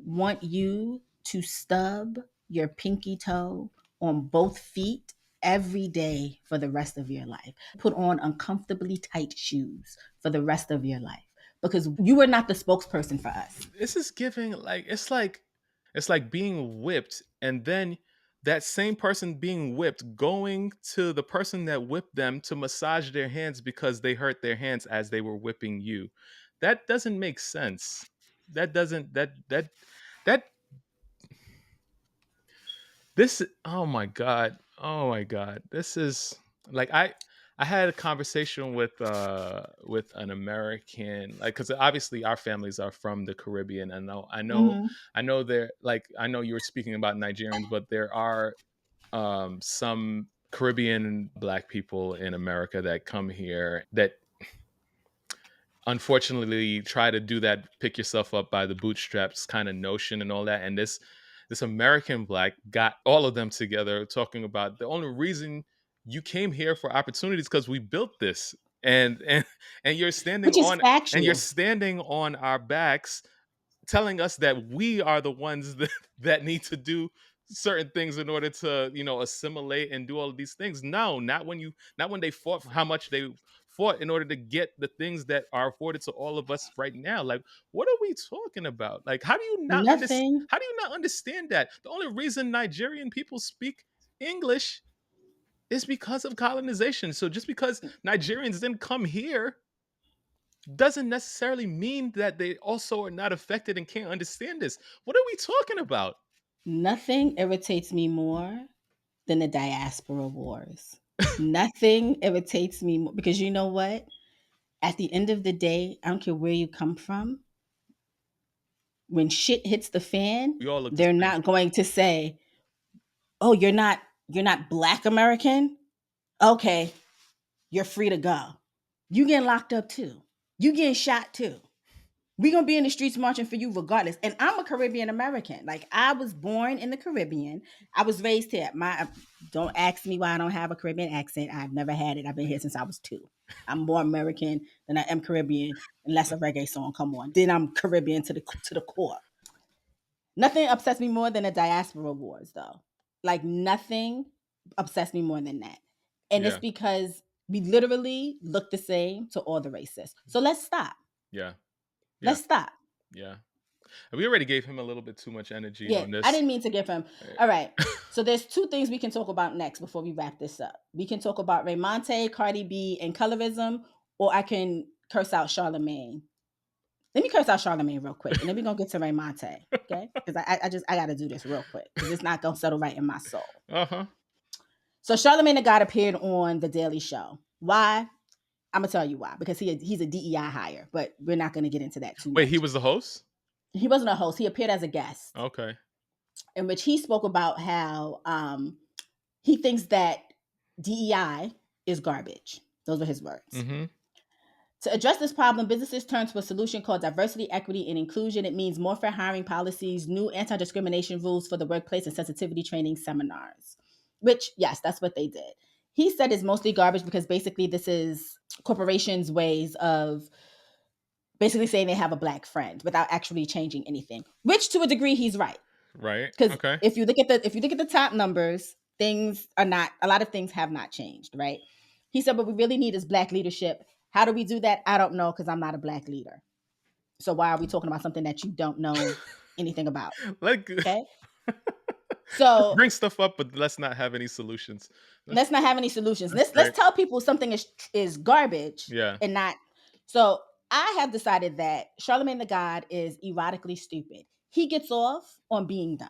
want you to stub your pinky toe on both feet every day for the rest of your life. Put on uncomfortably tight shoes for the rest of your life because you are not the spokesperson for us. This is giving like it's like being whipped and then that same person being whipped going to the person that whipped them to massage their hands because they hurt their hands as they were whipping you. That doesn't make sense. That doesn't that this oh my god. Oh my god. This is like I had a conversation with an American, like, cuz obviously our families are from the Caribbean. Mm-hmm. I know there, like, I know you were speaking about Nigerians, but there are some Caribbean Black people in America that come here that unfortunately try to do that pick yourself up by the bootstraps kind of notion and all that. And this American Black got all of them together talking about the only reason you came here for opportunities because we built this, and and Which is you're factual. standing on our backs telling us that we are the ones that need to do certain things in order to, assimilate and do all of these things. No, not when they fought for how much they fought in order to get the things that are afforded to all of us right now. Like, what are we talking about? Like, Nothing. how do you not understand that the only reason Nigerian people speak English is because of colonization? So just because Nigerians didn't come here doesn't necessarily mean that they also are not affected and can't understand this. What are we talking about? Nothing irritates me more than the diaspora wars. Nothing irritates me more because you know what? At the end of the day, I don't care where you come from. When shit hits the fan, We all look the they're same. not going to say, "Oh, you're not Black American. Okay, you're free to go. You getting locked up too. You getting shot too. We gonna be in the streets marching for you regardless." And I'm a Caribbean American. Like I was born in the Caribbean. I was raised here. Don't ask me why I don't have a Caribbean accent. I've never had it. I've been here since I was 2. I'm more American than I am Caribbean, unless a reggae song come on. Then I'm Caribbean to the core. Nothing upsets me more than the diaspora wars, though. Like nothing upsets me more than that. And it's Yeah, because we literally look the same to all the racists. So let's stop. yeah, yeah, Let's stop. yeah. We already gave him a little bit too much energy Yeah, on I this. didn't mean to give him. All right. So there's 2 things we can talk about next before we wrap this up. We can talk about Raymonte, Cardi B, and colorism, or I can curse out Charlemagne. Let me curse out Charlemagne real quick, and then we're gonna get to Raymonte, okay? Because I gotta do this real quick because it's not gonna settle right in my soul. Uh huh. So Charlemagne the God appeared on the Daily Show. Why? I'm gonna tell you why. Because he's a DEI hire, but we're not gonna get into that too Wait, he much. was the host? He wasn't a host. He appeared as a guest, Okay. in which he spoke about how he thinks that DEI is garbage. Those are his words. Mm-hmm. To address this problem, businesses turn to a solution called diversity, equity, and inclusion. It means more fair hiring policies, new anti discrimination rules for the workplace, and sensitivity training seminars. Which, yes, that's what they did. He said it's mostly garbage because basically this is corporations' ways of basically saying they have a black friend without actually changing anything. Which, to a degree, he's right. Right. Because Okay. if you look at the top numbers, things are not a lot of things have not changed, right? He said, what we really need is black leadership. How do we do that? I don't know because I'm not a black leader. So why are we talking about something that you don't know anything about? Like, Okay. let's So bring stuff up, but let's not have any solutions. let's not have any solutions. That's Let's great. tell people something is garbage Yeah. and not. So I have decided that Charlemagne the God is erotically stupid. He gets off on being dumb.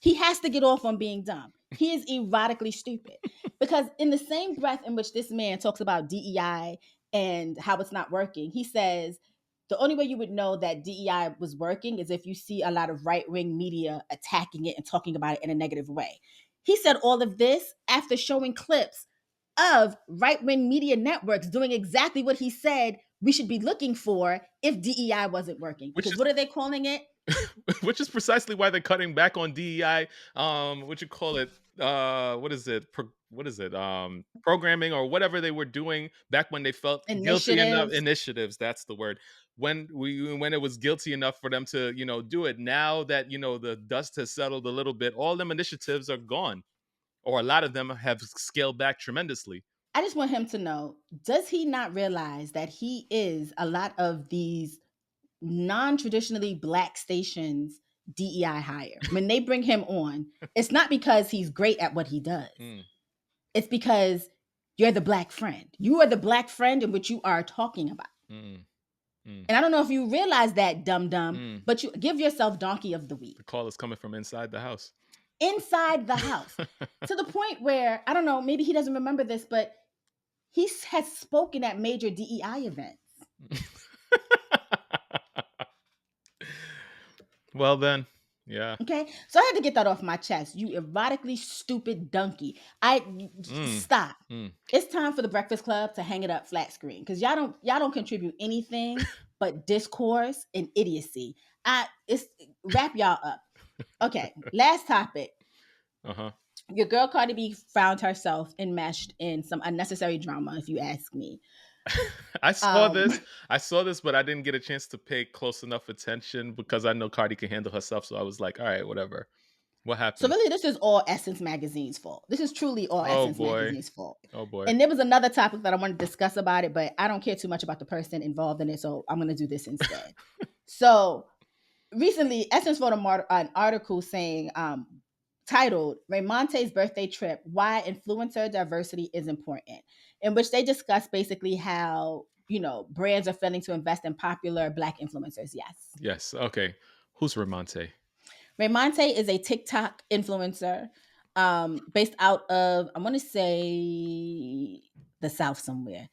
He has to get off on being dumb. He is erotically stupid. Because in the same breath in which this man talks about DEI and how it's not working, he says the only way you would know that DEI was working is if you see a lot of right wing media attacking it and talking about it in a negative way. He said all of this after showing clips of right wing media networks doing exactly what he said we should be looking for if DEI wasn't working. Which Because is what are they calling it? which is precisely why they're cutting back on DEI. What you call it? What is it? What is it? Programming or whatever they were doing back when they felt guilty enough. Initiatives. Initiatives. That's the word. When it was guilty enough for them to do it. Now that the dust has settled a little bit, all them initiatives are gone, or a lot of them have scaled back tremendously. I just want him to know, does he not realize that he is a lot of these non-traditionally black stations DEI hire? When they bring him on, it's not because he's great at what he does. Mm, It's because you're the black friend. You are the black friend in which you are talking about. mm, mm, And I don't know if you realize that, dum dum, mm. but you give yourself donkey of the week The call is coming from inside the house. inside the house, to the point where I don't know, maybe he doesn't remember this, but he has spoken at major DEI events. Well then, yeah. Okay, so I had to get that off my chest. You erotically stupid donkey. Mm, Stop. mm. It's time for the Breakfast Club to hang it up flat screen because y'all don't contribute anything but discourse and idiocy. It's wrap y'all up. Okay, last topic. Uh-huh. Your girl Cardi B found herself enmeshed in some unnecessary drama, if you ask me. I saw Um, this. I saw this, but I didn't get a chance to pay close enough attention because I know Cardi can handle herself. So I was like, all right, whatever. What So happened? really, this is all Essence Magazine's fault. This is truly all Oh Essence boy. Magazine's fault. Oh boy. And there was another topic that I wanted to discuss about it, but I don't care too much about the person involved in it, so I'm going to do this instead. So recently, Essence wrote an article saying, titled "Raymonte's Birthday Trip: Why Influencer Diversity is Important," in which they discuss basically how brands are failing to invest in popular Black influencers. Yes. Yes. Okay. Who's Raymonte? Raymonte is a TikTok influencer. based out of, I want to say, the South somewhere.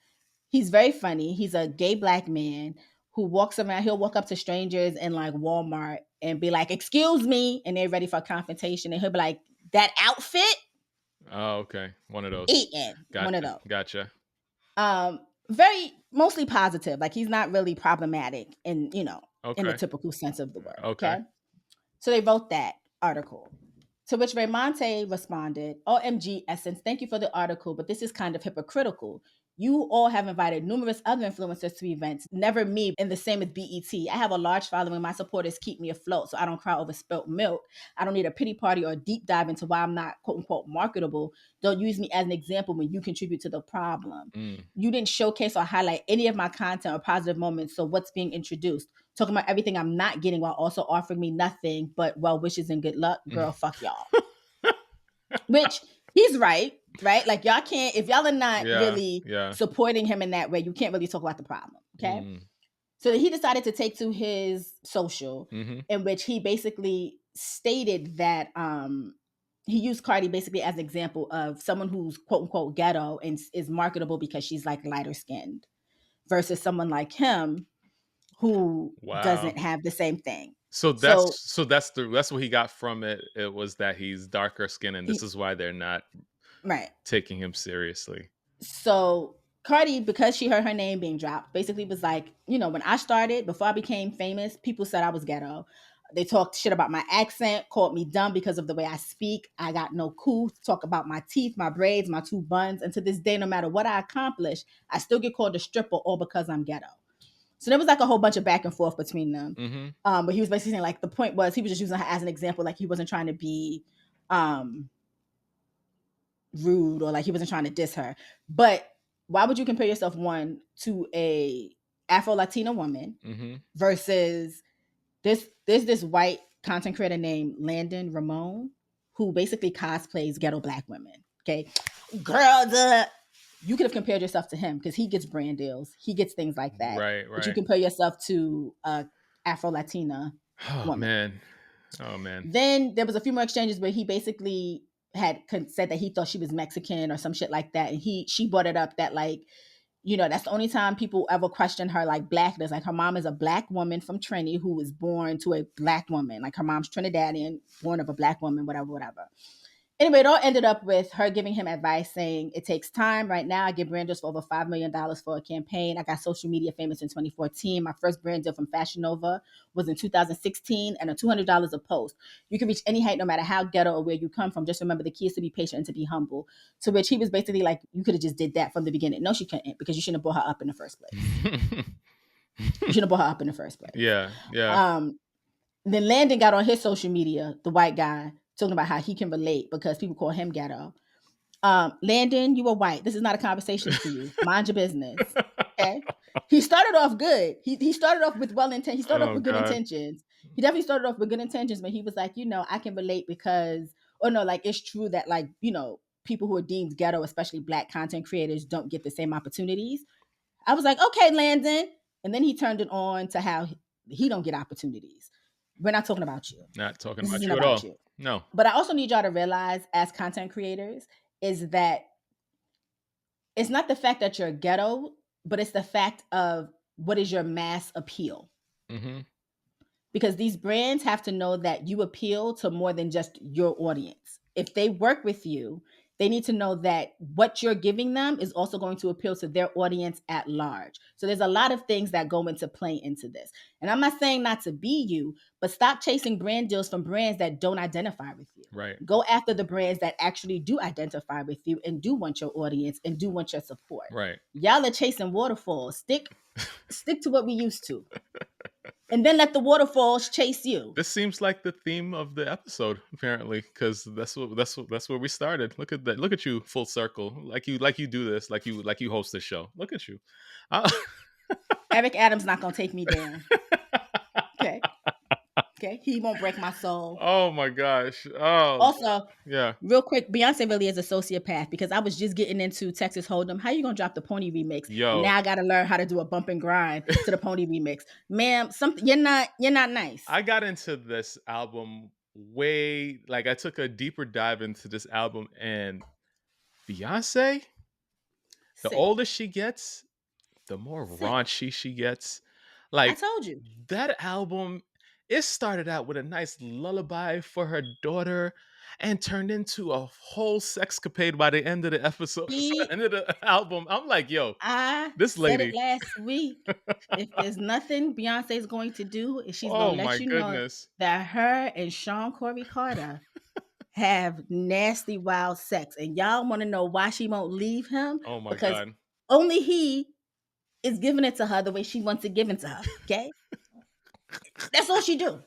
He's very funny. He's a gay black man who walks around. He'll walk up to strangers in like Walmart and be like, "Excuse me," and they're ready for a confrontation. And he'll be like, "That outfit, Oh, okay. One of those. eating." One of Gotcha. those. Gotcha. Very mostly positive. Like he's not really problematic in in the Okay. typical sense of the word. Okay. Okay. So they wrote that article. To which Raymonte responded, "OMG, Essence, thank you for the article, but this is kind of hypocritical. You all have invited numerous other influencers to events, never me, and the same with BET. I have a large following. My supporters keep me afloat, so I don't cry over spilt milk. I don't need a pity party or a deep dive into why I'm not quote unquote marketable. Don't use me as an example when you contribute to the problem. Mm. You didn't showcase or highlight any of my content or positive moments, so what's being introduced? Talking about everything I'm not getting while also offering me nothing but well wishes and good luck. Girl, fuck y'all." Which he's right, right? Like y'all can't, if y'all are not Yeah. really Yeah. supporting him in that way, you can't really talk about the problem. Okay. Mm. So he decided to take to his social, Mm-hmm. in which he basically stated that he used Cardi basically as an example of someone who's quote unquote ghetto and is marketable because she's like lighter skinned versus someone like him who Wow. doesn't have the same thing. So So that's what he got from it. It was that he's darker skinned, and this he, is why they're not right. taking him seriously. So Cardi, because she heard her name being dropped, basically was like, when I started, before I became famous, people said I was ghetto. They talked shit about my accent, called me dumb because of the way I speak. I got no cool, talk about my teeth, my braids, my two buns. And to this day, no matter what I accomplish, I still get called a stripper all because I'm ghetto. So there was like a whole bunch of back and forth between them. Mm-hmm. But he was basically saying like the point was he was just using her as an example, like he wasn't trying to be rude or like he wasn't trying to diss her. But why would you compare yourself one to a Afro Latina woman Mm-hmm. versus this white content creator named Landon Ramon who basically cosplays ghetto black women. Okay, girl, you could have compared yourself to him because he gets brand deals, he gets things like that. Right. But you Right. compare yourself to a Afro Latina Oh woman. man. Oh man. Then there was a few more exchanges where he basically had said that he thought she was Mexican or some shit like that, and she brought it up that like that's the only time people ever question her like blackness. Like her mom is a black woman from Trinity who was born to a black woman. Like her mom's Trinidadian, born of a black woman, whatever, whatever. Anyway, it all ended up with her giving him advice saying, "It takes time. Right now, I get brand deals for over $5 million for a campaign. I got social media famous in 2014. My first brand deal from Fashion Nova was in 2016 and a $200 a post. You can reach any height no matter how ghetto or where you come from. Just remember the key is to be patient and to be humble." To which he was basically like, "You could have just did that from the beginning." No, she couldn't, because you shouldn't have brought her up in the first place. You shouldn't have brought her up in the first place. Yeah. Yeah. Then Landon got on his social media, the white guy, talking about how he can relate because people call him ghetto. Landon, you are white. This is not a conversation for you. Mind your business. Okay. He started off good. He started off with He started off Oh with good god. intentions. He definitely started off with good intentions, but he was like, I can relate because, or no, like it's true that like, people who are deemed ghetto, especially black content creators, don't get the same opportunities. I was like, okay, Landon. And then he turned it on to how he don't get opportunities. We're not talking about you. Not talking This about isn't you at about all. you. No. But I also need y'all to realize as content creators is that it's not the fact that you're ghetto, but it's the fact of what is your mass appeal. Mm-hmm. Because these brands have to know that you appeal to more than just your audience. If they work with you, they need to know that what you're giving them is also going to appeal to their audience at large. So there's a lot of things that go into play into this. And I'm not saying not to be you, but stop chasing brand deals from brands that don't identify with you. Right. Go after the brands that actually do identify with you and do want your audience and do want your support. Right. Y'all are chasing waterfalls. Stick to what we used to. And then let the waterfalls chase you. This seems like the theme of the episode, apparently, because that's where we started. Look at that! Look at you, full circle. Like you do this. Like you host the show. Look at you. Eric Adams not gonna take me down. Okay. Okay. He won't break my soul. Oh my gosh. Oh Also, yeah. real quick, Beyonce really is a sociopath because I was just getting into Texas Hold'em. How you gonna drop the Pony remix? And Yo, now I gotta learn how to do a bump and grind to the Pony remix. Ma'am, something you're not nice. I got into this album way like I took a deeper dive into this album, and Beyonce, the Say it. older she gets, the more Say it. raunchy she gets. I Like told you. that album, it started out with a nice lullaby for her daughter and turned into a whole sexcapade by the end of the episode, She end of the album. I'm like, yo, I this said it lady. last week. If there's nothing Beyonce's going to do, is she's gonna Oh let my you know goodness. that her and Sean Corey Carter have nasty wild sex. And y'all want to know why she won't leave him? Oh my Because god. only he is giving it to her the way she wants it given to her. Okay? That's all she do.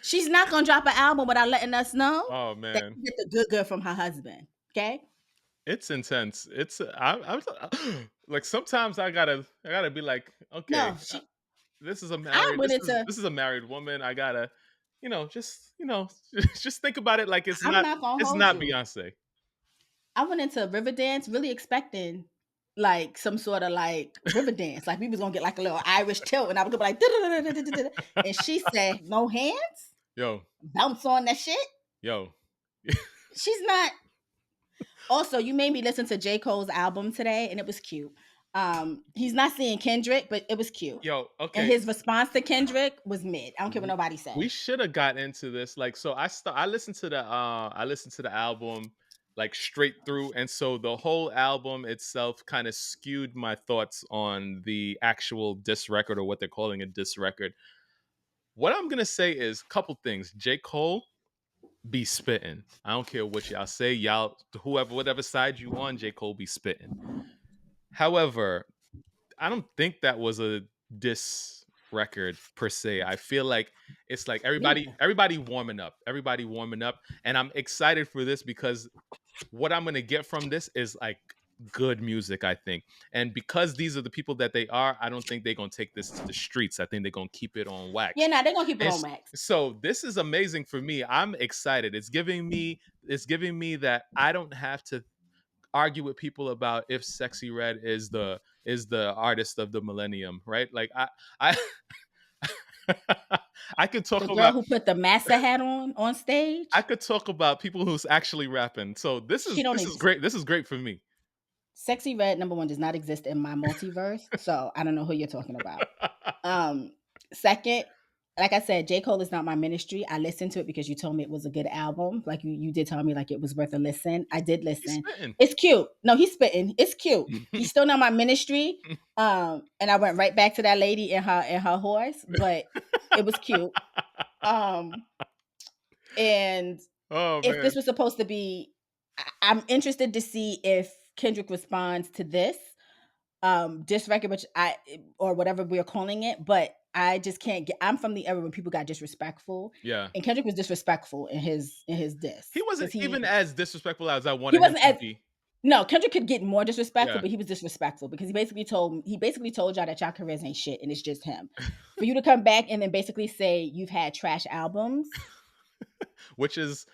She's not gonna drop an album without letting us know Oh that man. she get the good from her husband. Okay? It's intense. It's like sometimes I gotta be like, okay, No, she I went into this is a married woman. I gotta, just just think about it like I'm not gonna it's hold not you. Beyonce. I went into Riverdance really expecting like some sort of like river dance. Like we was gonna get like a little Irish tilt and I was gonna be like "Da-da-da-da-da-da-da-da." And she said, no hands, Yo, bounce on that shit. yo, She's not. Also, you made me listen to J. Cole's album today, and it was cute. He's not seeing Kendrick, but it was cute. yo. And Okay, his response to Kendrick was mid. I don't care what nobody we say. should have got into this. Like, so I listened to the album like straight through, and so the whole album itself kind of skewed my thoughts on the actual diss record, or what they're calling a diss record. What I'm gonna say is a couple things. J. Cole be spitting. I don't care what y'all say. Y'all, whoever, whatever side you on, J. Cole be spitting. However, I don't think that was a diss record per se. I feel like it's like Me everybody, either. everybody warming up, and I'm excited for this because what I'm gonna get from this is like good music, I think. And because these are the people that they are, I don't think they're gonna take this to the streets. I think they're gonna keep it on Yeah, wax. nah, they're gonna keep it And on Max. so this is amazing for me. I'm excited. It's giving me that I don't have to argue with people about if Sexy Red is the artist of the millennium, right? Like I I could talk The girl about who put the massa hat on I stage, could talk about people who's actually rapping. So this she is don't this is even great. This is great for me. Sexy Red number one does not exist in my multiverse, so I don't know who you're talking about. Um, Second, like I said, J. Cole is not my ministry. I listened to it because you told me it was a good album. Like you did tell me like it was worth a listen. I did He's listen. spitting. It's cute. No, he's spitting. It's cute. He's still not my ministry. And I went right back to that lady and her horse, but it was cute. Um, and Oh if this man. was supposed to be, I'm interested to see if Kendrick responds to this diss record, which I or whatever we're calling it, but I just can't get. I'm from the era when people got disrespectful, Yeah. and Kendrick was disrespectful in his He diss wasn't because even as disrespectful as I he wanted him wasn't to as be. no Kendrick could get more disrespectful, Yeah. but he was disrespectful because he basically told y'all that y'all careers ain't shit and it's just him. For you to come back and then basically say you've had trash albums, Which is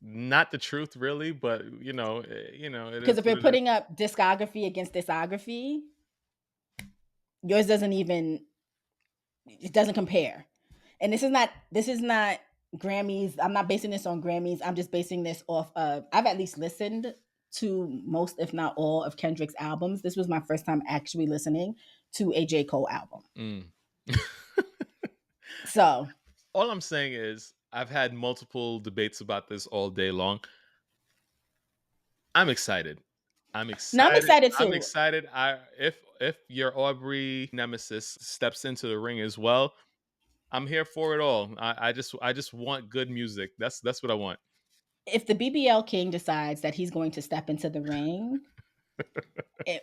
not the truth really, but it because is if what you're it is. putting up discography against discography, yours doesn't even it doesn't compare. And this is not Grammys. I'm not basing this on Grammys. I'm just basing this off of I've at least listened to most, if not all, of Kendrick's albums. This was my first time actually listening to a J. Cole album. Mm. So All I'm saying is I've had multiple debates about this all day long. I'm excited. I'm now I'm excited. excited I'm too. excited. If your Aubrey nemesis steps into the ring as well, I'm here for it all. I just want good music. That's what I want. If the BBL King decides that he's going to step into the ring,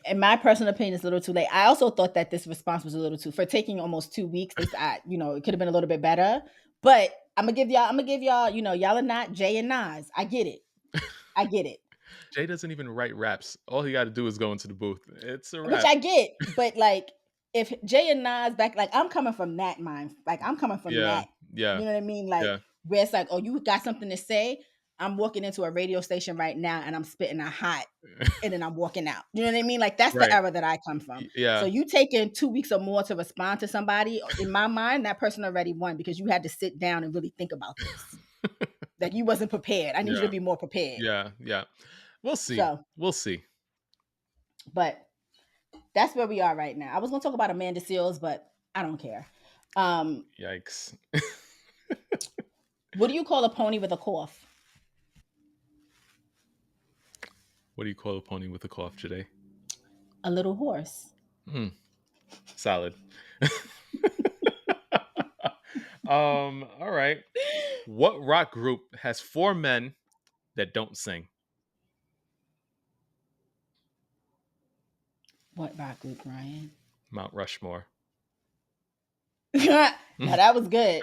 in my personal opinion, it's a little too late. I also thought that this response was a little too for taking almost 2 weeks. It could have been a little bit better. But I'm gonna give y'all, y'all are not Jay and Nas. I get it. I get it. Jay doesn't even write raps. All he got to do is go into the booth. It's a Which rap. I get, but like if Jay and Nas back, like I'm coming from that mind, like I'm coming from Yeah, that, yeah, you know what I mean? Like yeah. where it's like, oh, you got something to say. I'm walking into a radio station right now and I'm spitting a hot and then I'm walking out. You know what I mean? Like that's the Right. era that I come from. So Yeah. you taking 2 weeks or more to respond to somebody, in my mind, that person already won because you had to sit down and really think about this. Like you wasn't prepared. I need you to be more prepared. Yeah. We'll see. So, we'll see. But that's where we are right now. I was going to talk about Amanda Seales, but I don't care. Yikes. What do you call a pony with a cough? What do you call a pony with a cough, Joyhdae? A little horse. Solid. All right. What rock group has 4 men that don't sing? What rock group, Ryan? Mount Rushmore. Now that was good.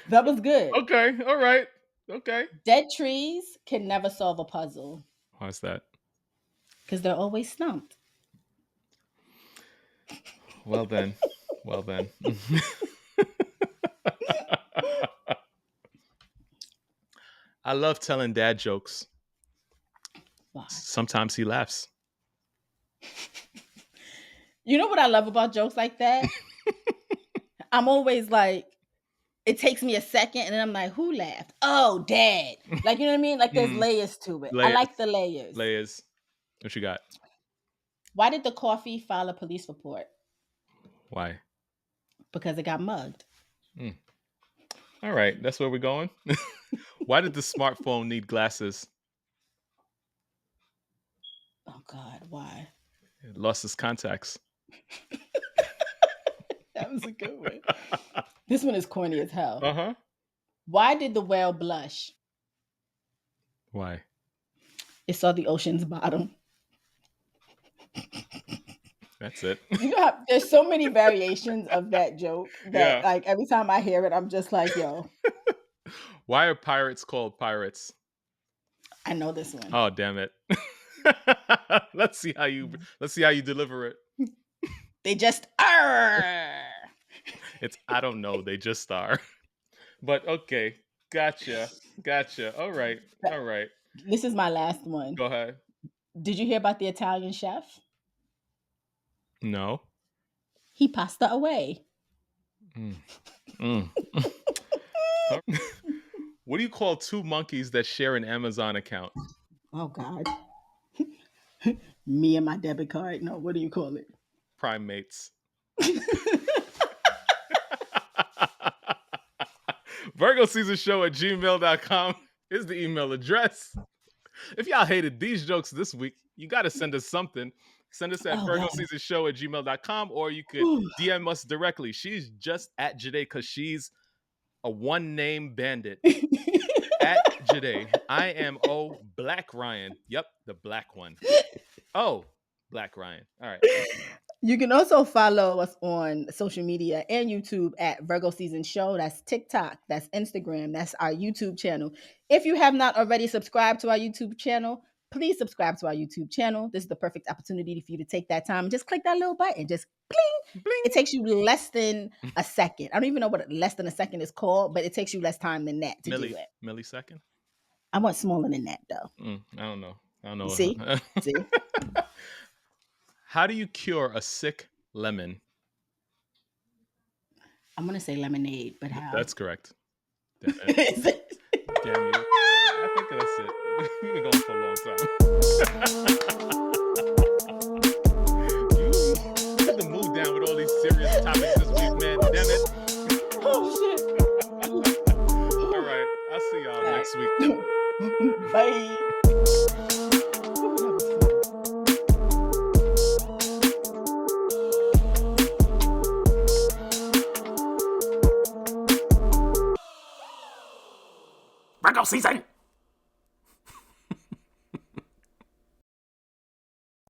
That was good. Okay. All right. Okay. Dead trees can never solve a puzzle. Why's that? Because they're always stumped. Well then. I love telling dad jokes. Why? Sometimes he laughs. You know what I love about jokes like that? I'm always like, it takes me a second and then I'm like, who laughed? Oh, dad. Like, you know what I mean? Like there's layers to it. I like the layers. What you got? Why did the coffee file a police report? Why? Because it got mugged. All right. That's where we're going. Why did the smartphone need glasses? Oh, God. Why? It lost its contacts. That was a good one. This one is corny as hell. Uh-huh. Why did the whale blush? Why? It saw the ocean's bottom. That's it. You know how there's so many variations of that joke that like every time I hear it, I'm just like, yo. Why are pirates called pirates? I know this one. Oh, damn it. Let's see how you deliver it. They just are. It's I don't know, they just are. But okay. Gotcha. All right. This is my last one. Go ahead. Did you hear about the Italian chef? No. He pasta away. What do you call 2 monkeys that share an Amazon account? Oh, God. Me and my debit card. No, what do you call it? Primates. VirgoSeasonShow@gmail.com is the email address. If y'all hated these jokes this week, you got to send us something. Send us at VirgoSeasonShow@gmail.com, or you could DM us directly. She's just at Joyhdae because she's a one-name bandit. At Joyhdae. I am Black Ryan. Yep, the black one. Oh, Black Ryan. All right. You can also follow us on social media and YouTube at Virgo Season Show. That's TikTok. That's Instagram. That's our YouTube channel. If you have not already subscribed to our YouTube channel, please subscribe to our YouTube channel. This is the perfect opportunity for you to take that time and just click that little button. Just bling, bling. It takes you less than a second. I don't even know what less than a second is called, but it takes you less time than that to do it. Millisecond? I want smaller than that, though. I don't know. See? How do you cure a sick lemon? I'm going to say lemonade, but how? That's correct. Damn it. Damn you. I think that's it. We've been going for a long time. You put the mood down with all these serious topics this week, man. Damn it. Oh, shit. All right. I'll see y'all next week. Bye. Virgo season!